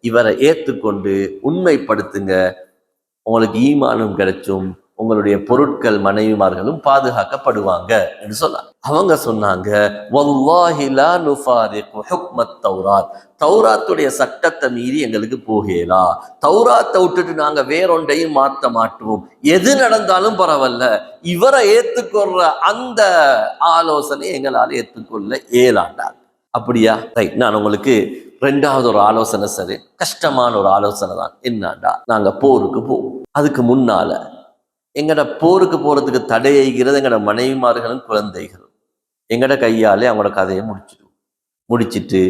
இவரை ஏற்றுக்கொண்டு உண்மைப்படுத்துங்க, உங்களுக்கு ஈமானும் கிடைச்சும், உங்களுடைய பொருட்கள் மனைவிமார்களும் பாதுகாக்கப்படுவாங்க என்று சொன்னாங்க. அவங்க சொன்னாங்க, வல்லாஹி லா நுஃபாரிகு ஹுக்மத் தௌராத். தௌராத்துடைய சட்டத்தை மீறி எங்களுக்கு போகலா. தௌராத்தை விட்டுட்டு நாங்க வேறொன்றையும் மாற்ற மாட்டோம். எது நடந்தாலும் பரவாயில்ல, இவரை ஏத்துக்கொள்ற அந்த ஆலோசனை எங்களால் ஏற்றுக்கொள்ள இயலாண்டாங்க. அப்படியா? ரைட், நான் உங்களுக்கு 2வது ஒரு ஆலோசனை, சரி கஷ்டமான ஒரு ஆலோசனை தான். என்னடா, நாங்க போருக்கு போவோம். அதுக்கு முன்னால எங்கட போருக்கு போறதுக்கு தடையைகிறது எங்கட மனைவிமார்களும் குழந்தைகளும். எங்கட கையாலே அவங்களோட கதையை முடிச்சிட்டு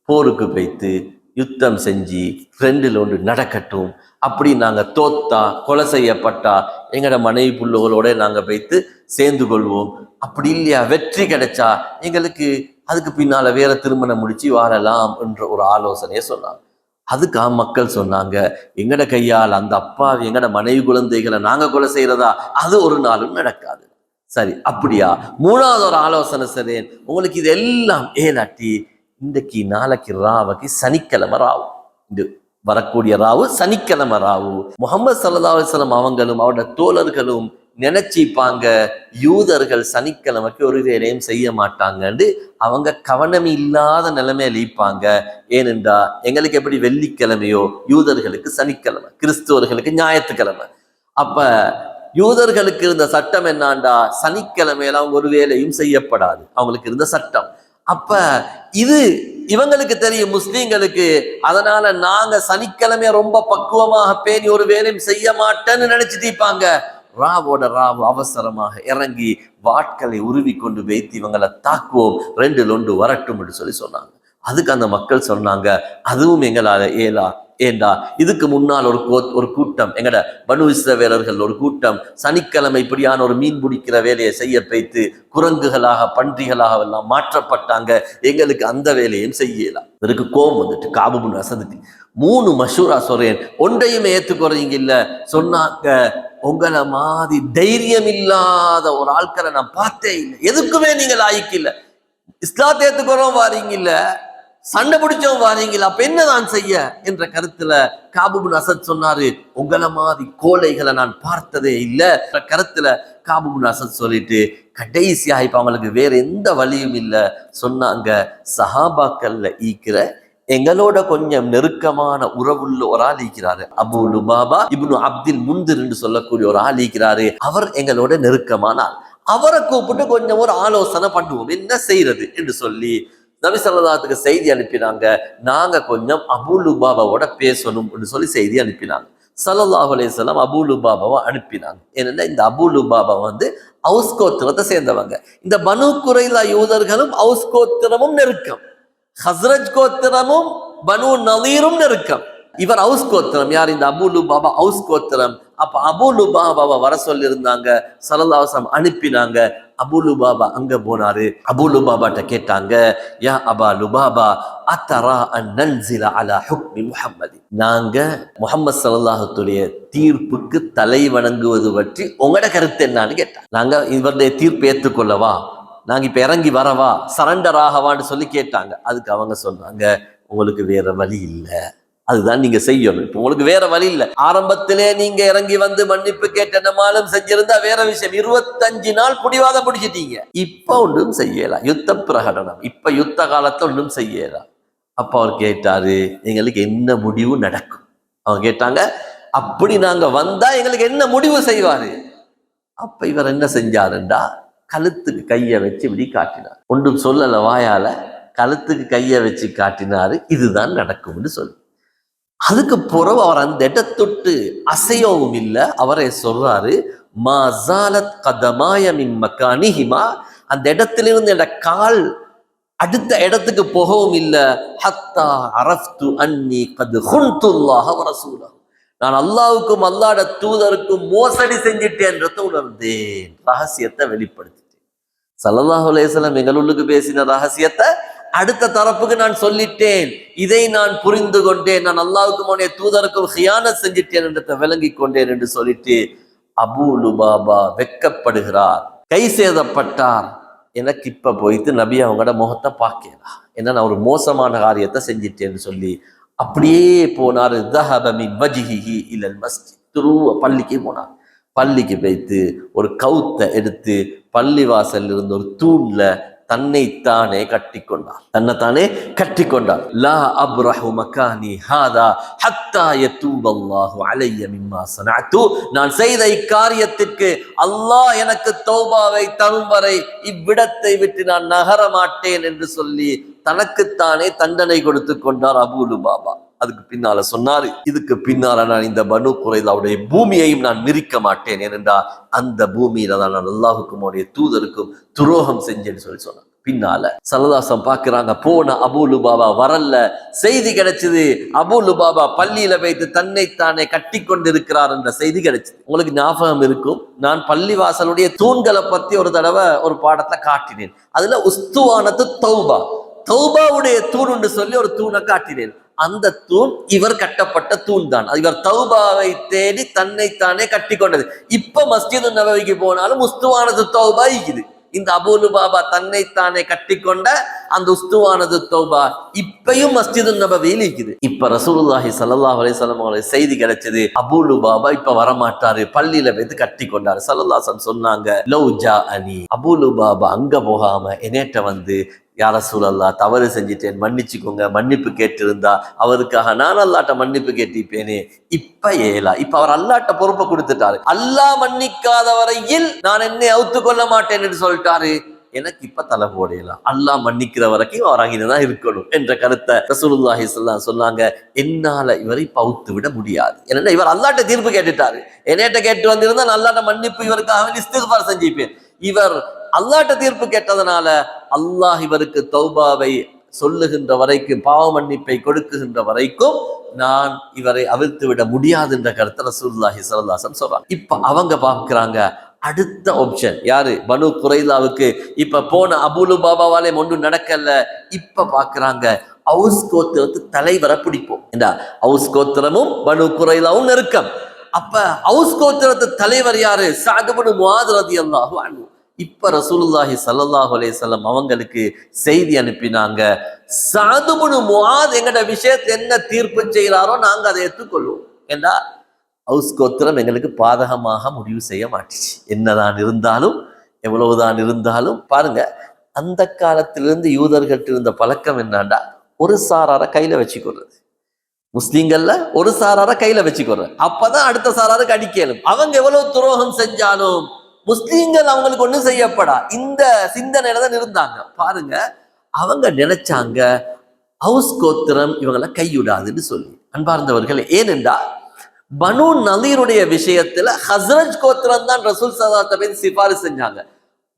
போருக்கு போய்த்து யுத்தம் செஞ்சு 2ல் 1 நடக்கட்டும். அப்படி நாங்க தோத்தா, கொலை செய்யப்பட்டா எங்கட மனைவி புள்ளுகளோட நாங்க போய்த்து சேர்ந்து கொள்வோம். அப்படி இல்லையா, வெற்றி கிடைச்சா எங்களுக்கு அதுக்கு பின்னால வேற திருமணம் முடிச்சு வாழலாம் என்ற ஒரு ஆலோசனையை சொன்னாங்க. அதுக்கு மக்கள் சொன்னாங்க, எங்கட கையால் அந்த அப்பாவி எங்கட மனைவி குழந்தைகளை நாங்க கொலை செய்யறதா, அது ஒரு நாளும் நடக்காது. சரி, அப்படியா? 3வது ஒரு ஆலோசனை, சரி உங்களுக்கு இது எல்லாம் ஏலாட்டி இன்றைக்கு நாளைக்கு ராவுக்கு சனிக்கிழமை ராவு, இந்த வரக்கூடிய ராவு சனிக்கிழமை ராவு. முஹம்மது ஸல்லல்லாஹு அலைஹி வஸல்லம் அவங்களும் அவரோட தோழர்களும் நினைச்சிப்பாங்க, யூதர்கள் சனிக்கிழமைக்கு ஒரு வேலையும் செய்ய மாட்டாங்கன்னு அவங்க கவனம் இல்லாத நிலைமையில இருப்பாங்க. ஏனென்றா எங்களுக்கு எப்படி வெள்ளிக்கிழமையோ யூதர்களுக்கு சனிக்கிழமை, கிறிஸ்துவர்களுக்கு ஞாயிற்றுக்கிழமை. அப்ப யூதர்களுக்கு இருந்த சட்டம் என்னாண்டா, சனிக்கிழமையில அவங்க ஒரு வேலையும் செய்யப்படாது, அவங்களுக்கு இருந்த சட்டம். அப்ப இது இவங்களுக்கு தெரியும் முஸ்லீம்களுக்கு. அதனால நாங்க சனிக்கிழமைய ரொம்ப பக்குவமாக பேணி ஒரு வேலையும் செய்ய மாட்டேன்னு நினைச்சிட்டு இருப்பாங்க. ராவோட ராவு அவசரமாக இறங்கி வாட்களை உருவி கொண்டு வைத்து இவங்களை தாக்குவோம், 2ல் 1 வரட்டும் என்று சொன்னாங்க. அதுக்கு அந்த மக்கள் சொன்னாங்க, அதுவும் எங்களால ஏலா. ஏண்டா இதுக்கு முன்னால் ஒரு கூட்டம், எங்கட பனு இஸ்ரவேலர்கள் ஒரு கூட்டம் சனிக்கிழமை இப்படியான ஒரு மீன் பிடிக்கிற வேலையை செய்ய வைத்து குரங்குகளாக பன்றிகளாக எல்லாம் மாற்றப்பட்டாங்க. எங்களுக்கு அந்த வேலையும் செய்யலாம். இதற்கு கோபம் வந்துட்டு காபு பின் அசதுக்கு 3 மஷூரா சொல்றேன், ஒன்றையும் ஏத்துக்குறீங்க இல்ல. சொன்னாங்க, உங்களை மாதிரி தைரியம் இல்லாத ஒரு ஆட்களை நான் பார்த்தே இல்லை. எதுக்குமே நீங்கள் லாய்க்கு இல்லை. இஸ்லாத்தை ஏத்துக்கிறோம் வாரீங்க இல்ல, சண்டை பிடிச்சவன் வாரீங்களா, அப்ப என்னதான் செய்ய என்ற கருத்துல காபு பின் அசத் சொன்னாரு, உங்களை மாதிரி கோழைகளை நான் பார்த்ததே இல்லை என்ற கருத்துல காபு பின் அசத் சொல்லிட்டு கடைசியா இப்ப அவங்களுக்கு வேற எந்த வழியும் இல்லை. சொன்னாங்க, சஹாபாக்கள்ல ஈக்கிற எங்களோட கொஞ்சம் நெருக்கமான உறவுள்ள ஒரு ஆள் ஈக்கிறாரு, அபூ லுபாபா இப்னு அப்துல் முன்திர் என்று சொல்லக்கூடிய ஒரு ஆள் ஈக்கிறாரு. அவர் எங்களோட நெருக்கமான ஆள். அவரை கூப்பிட்டு கொஞ்சம் ஒரு ஆலோசனை பண்ணுவோம், என்ன செய்யறது என்று சொல்லி நபி ஸல்லல்லாஹு செய்தி அனுப்பினாங்க. நாங்க கொஞ்சம் அபூ லுபாபாவோட பேசணும் என்று சொல்லி செய்தி அனுப்பினாங்க. ஸல்லல்லாஹு அலைஹி வஸல்லம் அபூ லுபாபாவை அனுப்பினாங்க. ஏன்னா இந்த அபூ லுபாபா அவுஸ் கோத்திரத்தை சேர்ந்தவங்க. இந்த பனு குரைலா யூதர்களும் அவுஸ் கோத்திரமும் நெருக்கம், ஹஸ்ரஜ் கோத்திரமும் பனு நதீரும் நெருக்கம். இவர் அவுஸ் கோத்திரம். யார்? இந்த அபூ லுபாபா அவுஸ் கோத்திரம். அப்ப அபூ லுபாபாவை வர சொல்லி இருந்தாங்க. ஸல்லல்லாஹு அலைஹி வஸல்லம் அனுப்பினாங்க. அபூ லுபாபா அங்க போனாரு. அபூ லுபாபாட்ட கேட்டாங்க, யா அபா லுபாபா அத்தரா அன் நன்ஸில அலா ஹுக்மி முஹம்மதி, நாங்க முஹம்மது ஸல்லல்லாஹுடைய தீர்ப்புக்கு தலை வணங்குவது பற்றி உங்களோட கருத்து என்னன்னு கேட்டாங்க. நாங்க இவருடைய தீர்ப்பு ஏற்றுக்கொள்ளவா, நாங்க இப்ப இறங்கி வரவா, சரண்டர் ஆகவான்னு சொல்லி கேட்டாங்க. அதுக்கு அவங்க சொன்னாங்க, உங்களுக்கு வேற வழி இல்லை, அதுதான் நீங்க செய்யணும். இப்ப உங்களுக்கு வேற வழி இல்லை. ஆரம்பத்திலே நீங்க இறங்கி வந்து மன்னிப்பு கேட்டமாலும் செஞ்சிருந்தா வேற விஷயம். 25 நாள் புடிவாதம் பிடிச்சிட்டீங்க. இப்ப ஒன்றும் செய்யலாம், யுத்த பிரகடனம், இப்ப யுத்த காலத்துல ஒன்றும் செய்யலாம். அப்ப அவர் கேட்டாரு, எங்களுக்கு என்ன முடிவு நடக்கும்? அவங்க கேட்டாங்க, அப்படி நாங்க வந்தா எங்களுக்கு என்ன முடிவு செய்வாரு? அப்ப இவர் என்ன செஞ்சாருண்டா, கழுத்துக்கு கையை வச்சு இப்படி காட்டினார். ஒன்றும் சொல்லல வாயால, கழுத்துக்கு கையை வச்சு காட்டினாரு, இதுதான் நடக்கும்னு சொல்லி. அதுக்கு பிறகு அவர் அந்த இடத்தொட்டு அசையவும் இல்லை. அவரே சொல்றாரு, மா ஸாலத் கதமாய மின் மகானிஹிமா, அந்த இடத்திலிருந்து என் கால் அடுத்த இடத்துக்கு போகவும் இல்லை. ஹத்தா அரஃப்து அன்னி கத் ஹுன்துல்லாஹ வ ரசூலஹு, நான் அல்லாஹ்வுக்கும் அல்லாஹ்வுடைய தூதருக்கும் மோசடி செஞ்சிட்டேன்றதை உணர்ந்தேன், ரகசியத்தை வெளிப்படுத்திட்டேன். ஸல்லல்லாஹு அலைஹி வஸல்லம் எங்களுள்ளுக்கு பேசின ரகசியத்தை அடுத்த தரப்புக்கு நான் சொல்லிட்டேன், இதை நான் புரிந்து கொண்டேன், நான் அல்லாஹ்வுக்கும் அவனுடைய தூதருக்கும் ஹியானத் செஞ்சிட்டேன் என்றதை விளங்கி கொண்டேன் என்று சொல்லிட்டு அபூ லுபாபா வெட்கப்படுகிறார், கை சேதப்பட்டார். எனக்கு இப்ப போயிட்டு நபி அவங்களோட முகத்தை பார்க்கலாம், ஏன்னா நான் ஒரு மோசமான காரியத்தை செஞ்சிட்டேன்னு சொல்லி அப்படியே போனார். ذهب من وجهه الى المسجد, பள்ளிக்கு போனார். பள்ளிக்கு போய்த்து ஒரு கவுத்தை எடுத்து பள்ளிவாசல் இருந்த ஒரு தூண்ல தன்னைத்தானே கட்டிக்கொண்டார், தன்னைத்தானே கட்டிக்கொண்டார். லா அப்ரஹு மகானி ஹாதா ஹத்தா யதூப அல்லாஹு அலைய மிம்மா ஸனஅது, நான் செய்த இக்காரியத்திற்கு அல்லாஹ் எனக்கு தௌபாவை தரும் வரை இவ்விடத்தை விட்டு நான் நகர மாட்டேன் என்று சொல்லி தனக்குத்தானே தண்டனை கொடுத்து கொண்டார் அபூ லுபாபா. அதுக்கு பின்னால சொன்னாரு, இதுக்கு பின்னால நான் இந்த பனு குறைலாவுடைய பூமியையும் நான் மிரிக்க மாட்டேன், ஏனென்றா அந்த பூமியில தான் நான் அல்லாஹுக்கும் அவருடைய தூதருக்கும் துரோகம் செஞ்சேன்னு சொல்லி சொன்னாங்க. பின்னால ஸல்லல்லாஹு பாக்குறாங்க, போன அபூ லுபாபா வரல, செய்தி கிடைச்சது அபூ லுபாபா பள்ளியில வைத்து தன்னைத்தானே கட்டி கொண்டிருக்கிறார் என்ற செய்தி கிடைச்சது. உங்களுக்கு ஞாபகம் இருக்கும், நான் பள்ளிவாசலுடைய தூண்களை பத்தி ஒரு தடவை ஒரு பாடத்தை காட்டினேன். அதுல உஸ்துவானத்து தௌபா, தௌபாவுடைய தூண் என்று சொல்லி ஒரு தூணை காட்டினேன். அந்த தூண் இவர் கட்டப்பட்ட தூண் தான். இவர் தௌபாவை தேடி தன்னைத்தானே கட்டி கொண்டது. இப்ப மஸ்ஜிது நபவிக்கு போனாலும் உஸ்துவானது தௌபா இருக்குது. இந்த அபூ லுபாபா தன்னைத்தானே கட்டி கொண்ட அந்த உஸ்துவானது தௌபா இப்பயும் மஸ்ஜிது நபவியில் இருக்குது. இப்ப ரசூலுல்லாஹி ஸல்லல்லாஹு அலைஹி வஸல்லம் அவங்களுக்கு செய்தி கிடைச்சது, அபூ லுபாபா இப்ப வரமாட்டாரு, பள்ளியில வைத்து கட்டி கொண்டாரு. ஸல்லல்லாஹு அலைஹி வஸல்லம் சொன்னாங்க, லவ் ஜாஅனி, அபூ லுபாபா அங்க போகாம என்னேட்ட வந்து, யா ரசூலல்லாஹ் தவறு செஞ்சிட்டேன், மன்னிச்சுக்கோங்க, மன்னிப்பு கேட்டிருந்தா அவருக்காக நான் அல்லாட்ட மன்னிப்பு கேட்டிப்பேனே. இப்ப ஏலா, இப்ப அவர் அல்லாட்ட பொறுப்பை கொடுத்துட்டாரு. அல்லாஹ் மன்னிக்காத வரையில் நான் என்னை அவுத்து கொள்ள மாட்டேன் என்று சொல்லிட்டாரு. எனக்கு இப்ப தலை போடலாம், அல்லாஹ் மன்னிக்கிற வரைக்கும் அவர் அங்கதான் இருக்கணும் என்ற கருத்தை ரசூலுல்லாஹி ஸல்லல்லாஹு அலைஹி சொன்னாங்க. என்னால இவரை பவுத்து விட முடியாது, ஏன்னா இவர் அல்லாட்ட தீர்ப்பு கேட்டுட்டாரு. என்னேட்ட கேட்டு வந்திருந்தா நான் அல்லாட்ட மன்னிப்பு இவருக்காக இஸ்திக்ஃபார் செஞ்சிப்பேன். இவர் அல்லாட்ட தீர்ப்பு கேட்டதனால அல்லாஹ் இவருக்கு தௌபாவை சொல்லுகின்ற வரைக்கும், பாவ மன்னிப்பை கொடுக்குகின்ற வரைக்கும் நான் இவரை அவிழ்த்து விட முடியாது என்ற கருத்தை ரசூலுல்லாஹி ஸல்லல்லாஹு அலைஹி வஸல்லம் சொல்றாங்க. இப்ப அவங்க பார்க்கிறாங்க அடுத்த ஆப்ஷன் யாரு, பனு குறைலாவுக்கு இப்ப போன அபூலுபாபாவாலே ஒன்றும் நடக்கல. இப்ப பாக்குறாங்க அவுஸ் கோத்திரத்து தலைவரை பிடிப்போம். அவுஸ் கோத்திரமும் பனு குறைலாவும் நெருக்கம். அப்ப அவுஸ் கோத்திரத்து தலைவர் யாரு, சஅத் இப்னு முஆத் ரலியல்லாஹு அன்ஹு. இப்ப ரசூலுல்லாஹி ஸல்லல்லாஹு அலைஹி வஸல்லம் அவங்களுக்கு செய்தி அனுப்பினாங்க, சஅத் இப்னு முஆத் எங்கட விஷயத்தை என்ன தீர்ப்பு செய்யறாரோ நாங்க அதை ஏற்றுக்கொள்வோம். ஏண்டா அவுஸ் கோத்திரம் எங்களுக்கு பாதகமாக முடிவு செய்ய மாட்டுச்சு. என்னதான் இருந்தாலும், எவ்வளவுதான் இருந்தாலும் பாருங்க, அந்த காலத்திலிருந்து யூதர்கிட்ட இருந்த பழக்கம் என்னண்டா, ஒரு சாரார கையில வச்சுக்கொள்றது. முஸ்லீம்கள்ல ஒரு சாரார கையில வச்சுக்கொள்றது, அப்பதான் அடுத்த சாராருக்கு அடிக்கலும். அவங்க எவ்வளவு துரோகம் செஞ்சாலும் முஸ்லீம்கள் அவங்களுக்கு ஒண்ணும் செய்யப்படா, இந்த சிந்தனையில தான் இருந்தாங்க. பாருங்க, அவங்க நினைச்சாங்க அவுஸ் கோத்திரம் இவங்களை கைவிடாதுன்னு சொல்லி. அன்பார்ந்தவர்கள், ஏனென்றா பனு நதீருடைய விஷயத்துல ஹஸ்ரஜ் கோத்திரம் தான் ரசூல் ஸல்லல்லாஹு அலைஹி வஸல்லம் சிபாரிசு செஞ்சாங்க.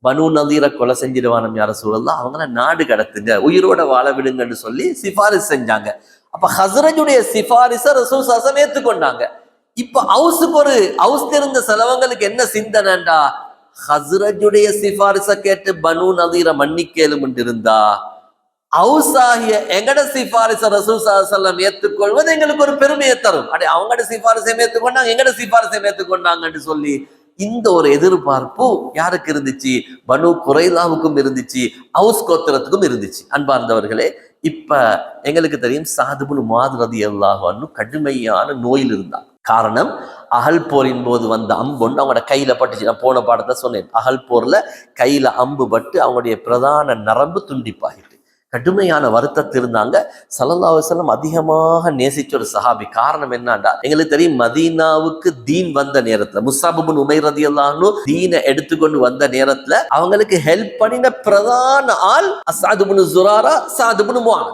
பனு நதீரை கொலை செஞ்சிடுவானம் யார சூழல்லாம், அவங்கள நாடு கடத்துங்க, உயிரோட வாழ விடுங்கன்னு சொல்லி சிபாரிசு செஞ்சாங்க. அப்ப ஹஸ்ரஜுடைய சிபாரிச ரசூல் ஸல்லல்லாஹு அலைஹி வஸல்லம் ஏற்றுக்கொண்டாங்க. இப்ப அவுஸ்ல இருந்த செலவங்களுக்கு என்ன சிந்தனைண்டா, ஹஸ்ரஜுடைய சிபாரிச கேட்டு பனு நதீரை மன்னிக்கலும் இருந்தா அவுசாகிய எங்கட சிபாரிச ரசூல் ஸல்லல்லாஹு அலைஹி வஸல்லம் ஏற்றுக்கொள்வது எங்களுக்கு ஒரு பெருமையை தரும். அவங்கட சிபாரிசை ஏற்றுக்கொண்டாங்க, எங்கட சிபாரிசை ஏற்றுக்கொண்டாங்கன்னு சொல்லி இந்த ஒரு எதிர்பார்ப்பு யாருக்கு இருந்துச்சு, பனு குறைலாவுக்கும் இருந்துச்சு, அவுஸ் கோத்திரத்துக்கும் இருந்துச்சு. அன்பார்ந்தவர்களே, இப்ப எங்களுக்கு தெரியும் சஅத் இப்னு முஆத் ரலியல்லாஹு அன்ஹு கடுமையான நோயில் இருந்தாங்க. காரணம், அகல் போரின் போது வந்த அம்பு ஒன்று அவங்களோட கையில பட்டுச்சு. நான் போன பாடத்தை சொன்னேன், அகல் போர்ல கையில அம்பு பட்டு அவங்களுடைய பிரதான நரம்பு துண்டிப்பாகிட்டு கடுமையான வருத்தத்தில் இருந்தாங்க. ஸல்லல்லாஹு அலைஹி வஸல்லம் அதிகமாக நேசிச்ச ஒரு சஹாபி. காரணம் என்னன்னா, எங்களுக்கு தெரியும் மதீனாவுக்கு தீன் வந்த நேரத்துல முஸ்அப் இப்னு உமைர் ரலியல்லாஹு அன்ஹு தீனை எடுத்துக்கொண்டு வந்த நேரத்துல அவங்களுக்கு ஹெல்ப் பண்ணின பிரதான ஆள் அஸ்அத் இப்னு ஸுராரா, சஅத் இப்னு முஆத்.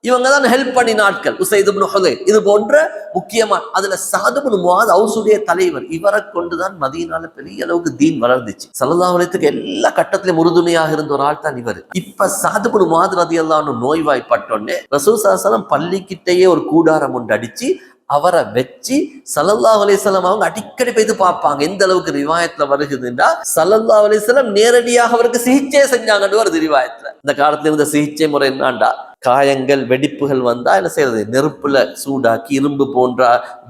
இவங்க தான் ஹெல்ப் பண்ணின ஆட்கள். உஸைத் இப்னு ஹுதைர், இது போன்ற முக்கியமான அதுல சஅத் இப்னு முஆத் அவுஸுடைய தலைவர். இவரை கொண்டுதான் மதீனால பெரிய அளவுக்கு தீன் வளர்ந்துச்சு. ஸல்லல்லாஹு அலைஹி வஸல்லம் எல்லா கட்டத்திலும் உறுதுணையாக இருந்த ஒரு ஆள் தான் இவர். இப்ப சஅத் இப்னு முஆத் ரலியல்லாஹு அன்ஹு நோய்வாய்ப்பட்டோன்னே ரசூல் ஸல்லல்லாஹு அலைஹி வஸல்லம் பள்ளிக்கிட்டேயே ஒரு கூடாரம் ஒன்று அடிச்சு அவரை வச்சு ஸல்லல்லாஹு அலைஹி வஸல்லம் அவங்க அடிக்கடி போய் பார்ப்பாங்க. எந்த அளவுக்கு ரிவாயத்துல வருகுதுன்னா, ஸல்லல்லாஹு அலைஹி வஸல்லம் நேரடியாக அவருக்கு சிகிச்சை செஞ்சாங்கன்னு வருது ரிவாயத்துல. இந்த காலத்துல இருந்த சிகிச்சை முறை என்னண்டா, காயங்கள் வெடிப்புகள் வந்தா என்ன செய்யறது, நெருப்புல சூடாக்கி இரும்பு போன்ற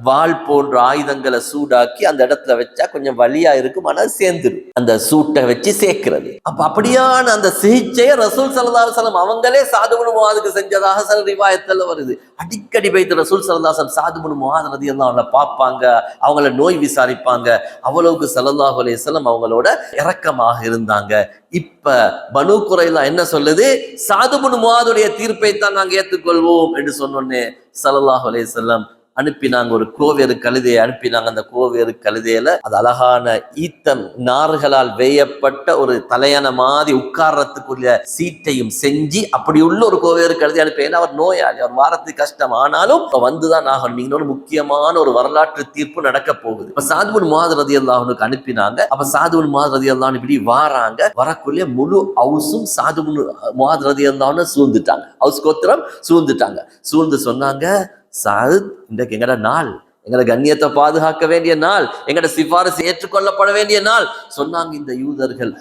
வாள் போன்ற ஆயுதங்களை சூடாக்கி அந்த இடத்துல வச்சா கொஞ்சம் வலியா இருக்கும், ஆனா சேர்ந்துடும், அந்த சூட்டை வச்சு சேர்க்கிறது. அப்ப அப்படியான அந்த சிகிச்சையை ரசூல் ஸல்லல்லாஹு அலைஹி வஸல்லம் அவங்களே சஅத் இப்னு முஆதுக்கு செஞ்சதாக சில ரிவாயத்துல வருது. அடிக்கடி வைத்து ரசூல் ஸல்லல்லாஹு அலைஹி வஸல்லம் சஅத் இப்னு முஆத் ரலியல்லாஹு அன்ஹு பார்ப்பாங்க, அவங்கள நோய் விசாரிப்பாங்க. அவ்வளவுக்கு ஸல்லல்லாஹு அலைஹி வஸல்லம் அவங்களோட இரக்கமாக இருந்தாங்க. இப்ப பனு குறைலா என்ன சொல்லுது, சஅத் இப்னு முஆதுடைய தீர்ப்பை தான் நாங்க ஏற்றுக்கொள்வோம் என்று சொன்னோன்னே ஸல்லல்லாஹு அலைஹி வஸல்லம் அனுப்பினாங்க, ஒரு கோவேறு கழுதையை அனுப்பினாங்க. அந்த கோவேறு கழுதையில அது அழகான ஈத்தம் நார்களால் வேயப்பட்ட ஒரு தலையண மாதிரி உட்கார்றதுக்குள்ள சீட்டையும் செஞ்சு அப்படி உள்ள ஒரு கோவேறு கழுதை அனுப்பி. ஏன்னா அவர் நோயாளி, அவர் வாரத்துக்கு கஷ்டம், ஆனாலும் வந்துதான் ஆகணும். நீங்களோட முக்கியமான ஒரு வரலாற்று தீர்ப்பு நடக்க போகுது. இப்ப சஅத் இப்னு முஆத் ரலியல்லாஹு அன்ஹுக்கு அனுப்பினாங்க. அப்ப சஅத் இப்னு முஆத் ரலியல்லாஹு அன்ஹு இப்படி வாராங்க. வரக்குள்ளே முழு அவுஸும் சஅத் இப்னு முஆத் ரலியல்லாஹு அன்ஹு சூழ்ந்துட்டாங்க. அவுஸ் கோத்திரம் சூழ்ந்துட்டாங்க. சூழ்ந்து சொன்னாங்க, சஅத், இன்றைக்கு எங்கட நாள், எங்கட கண்ணியத்தை பாதுகாக்க வேண்டிய நாள், எங்கட சிபாரிசு ஏற்றுக்கொள்ளப்பட வேண்டிய நாள். சொன்னாங்க, இந்த யூதர்கள்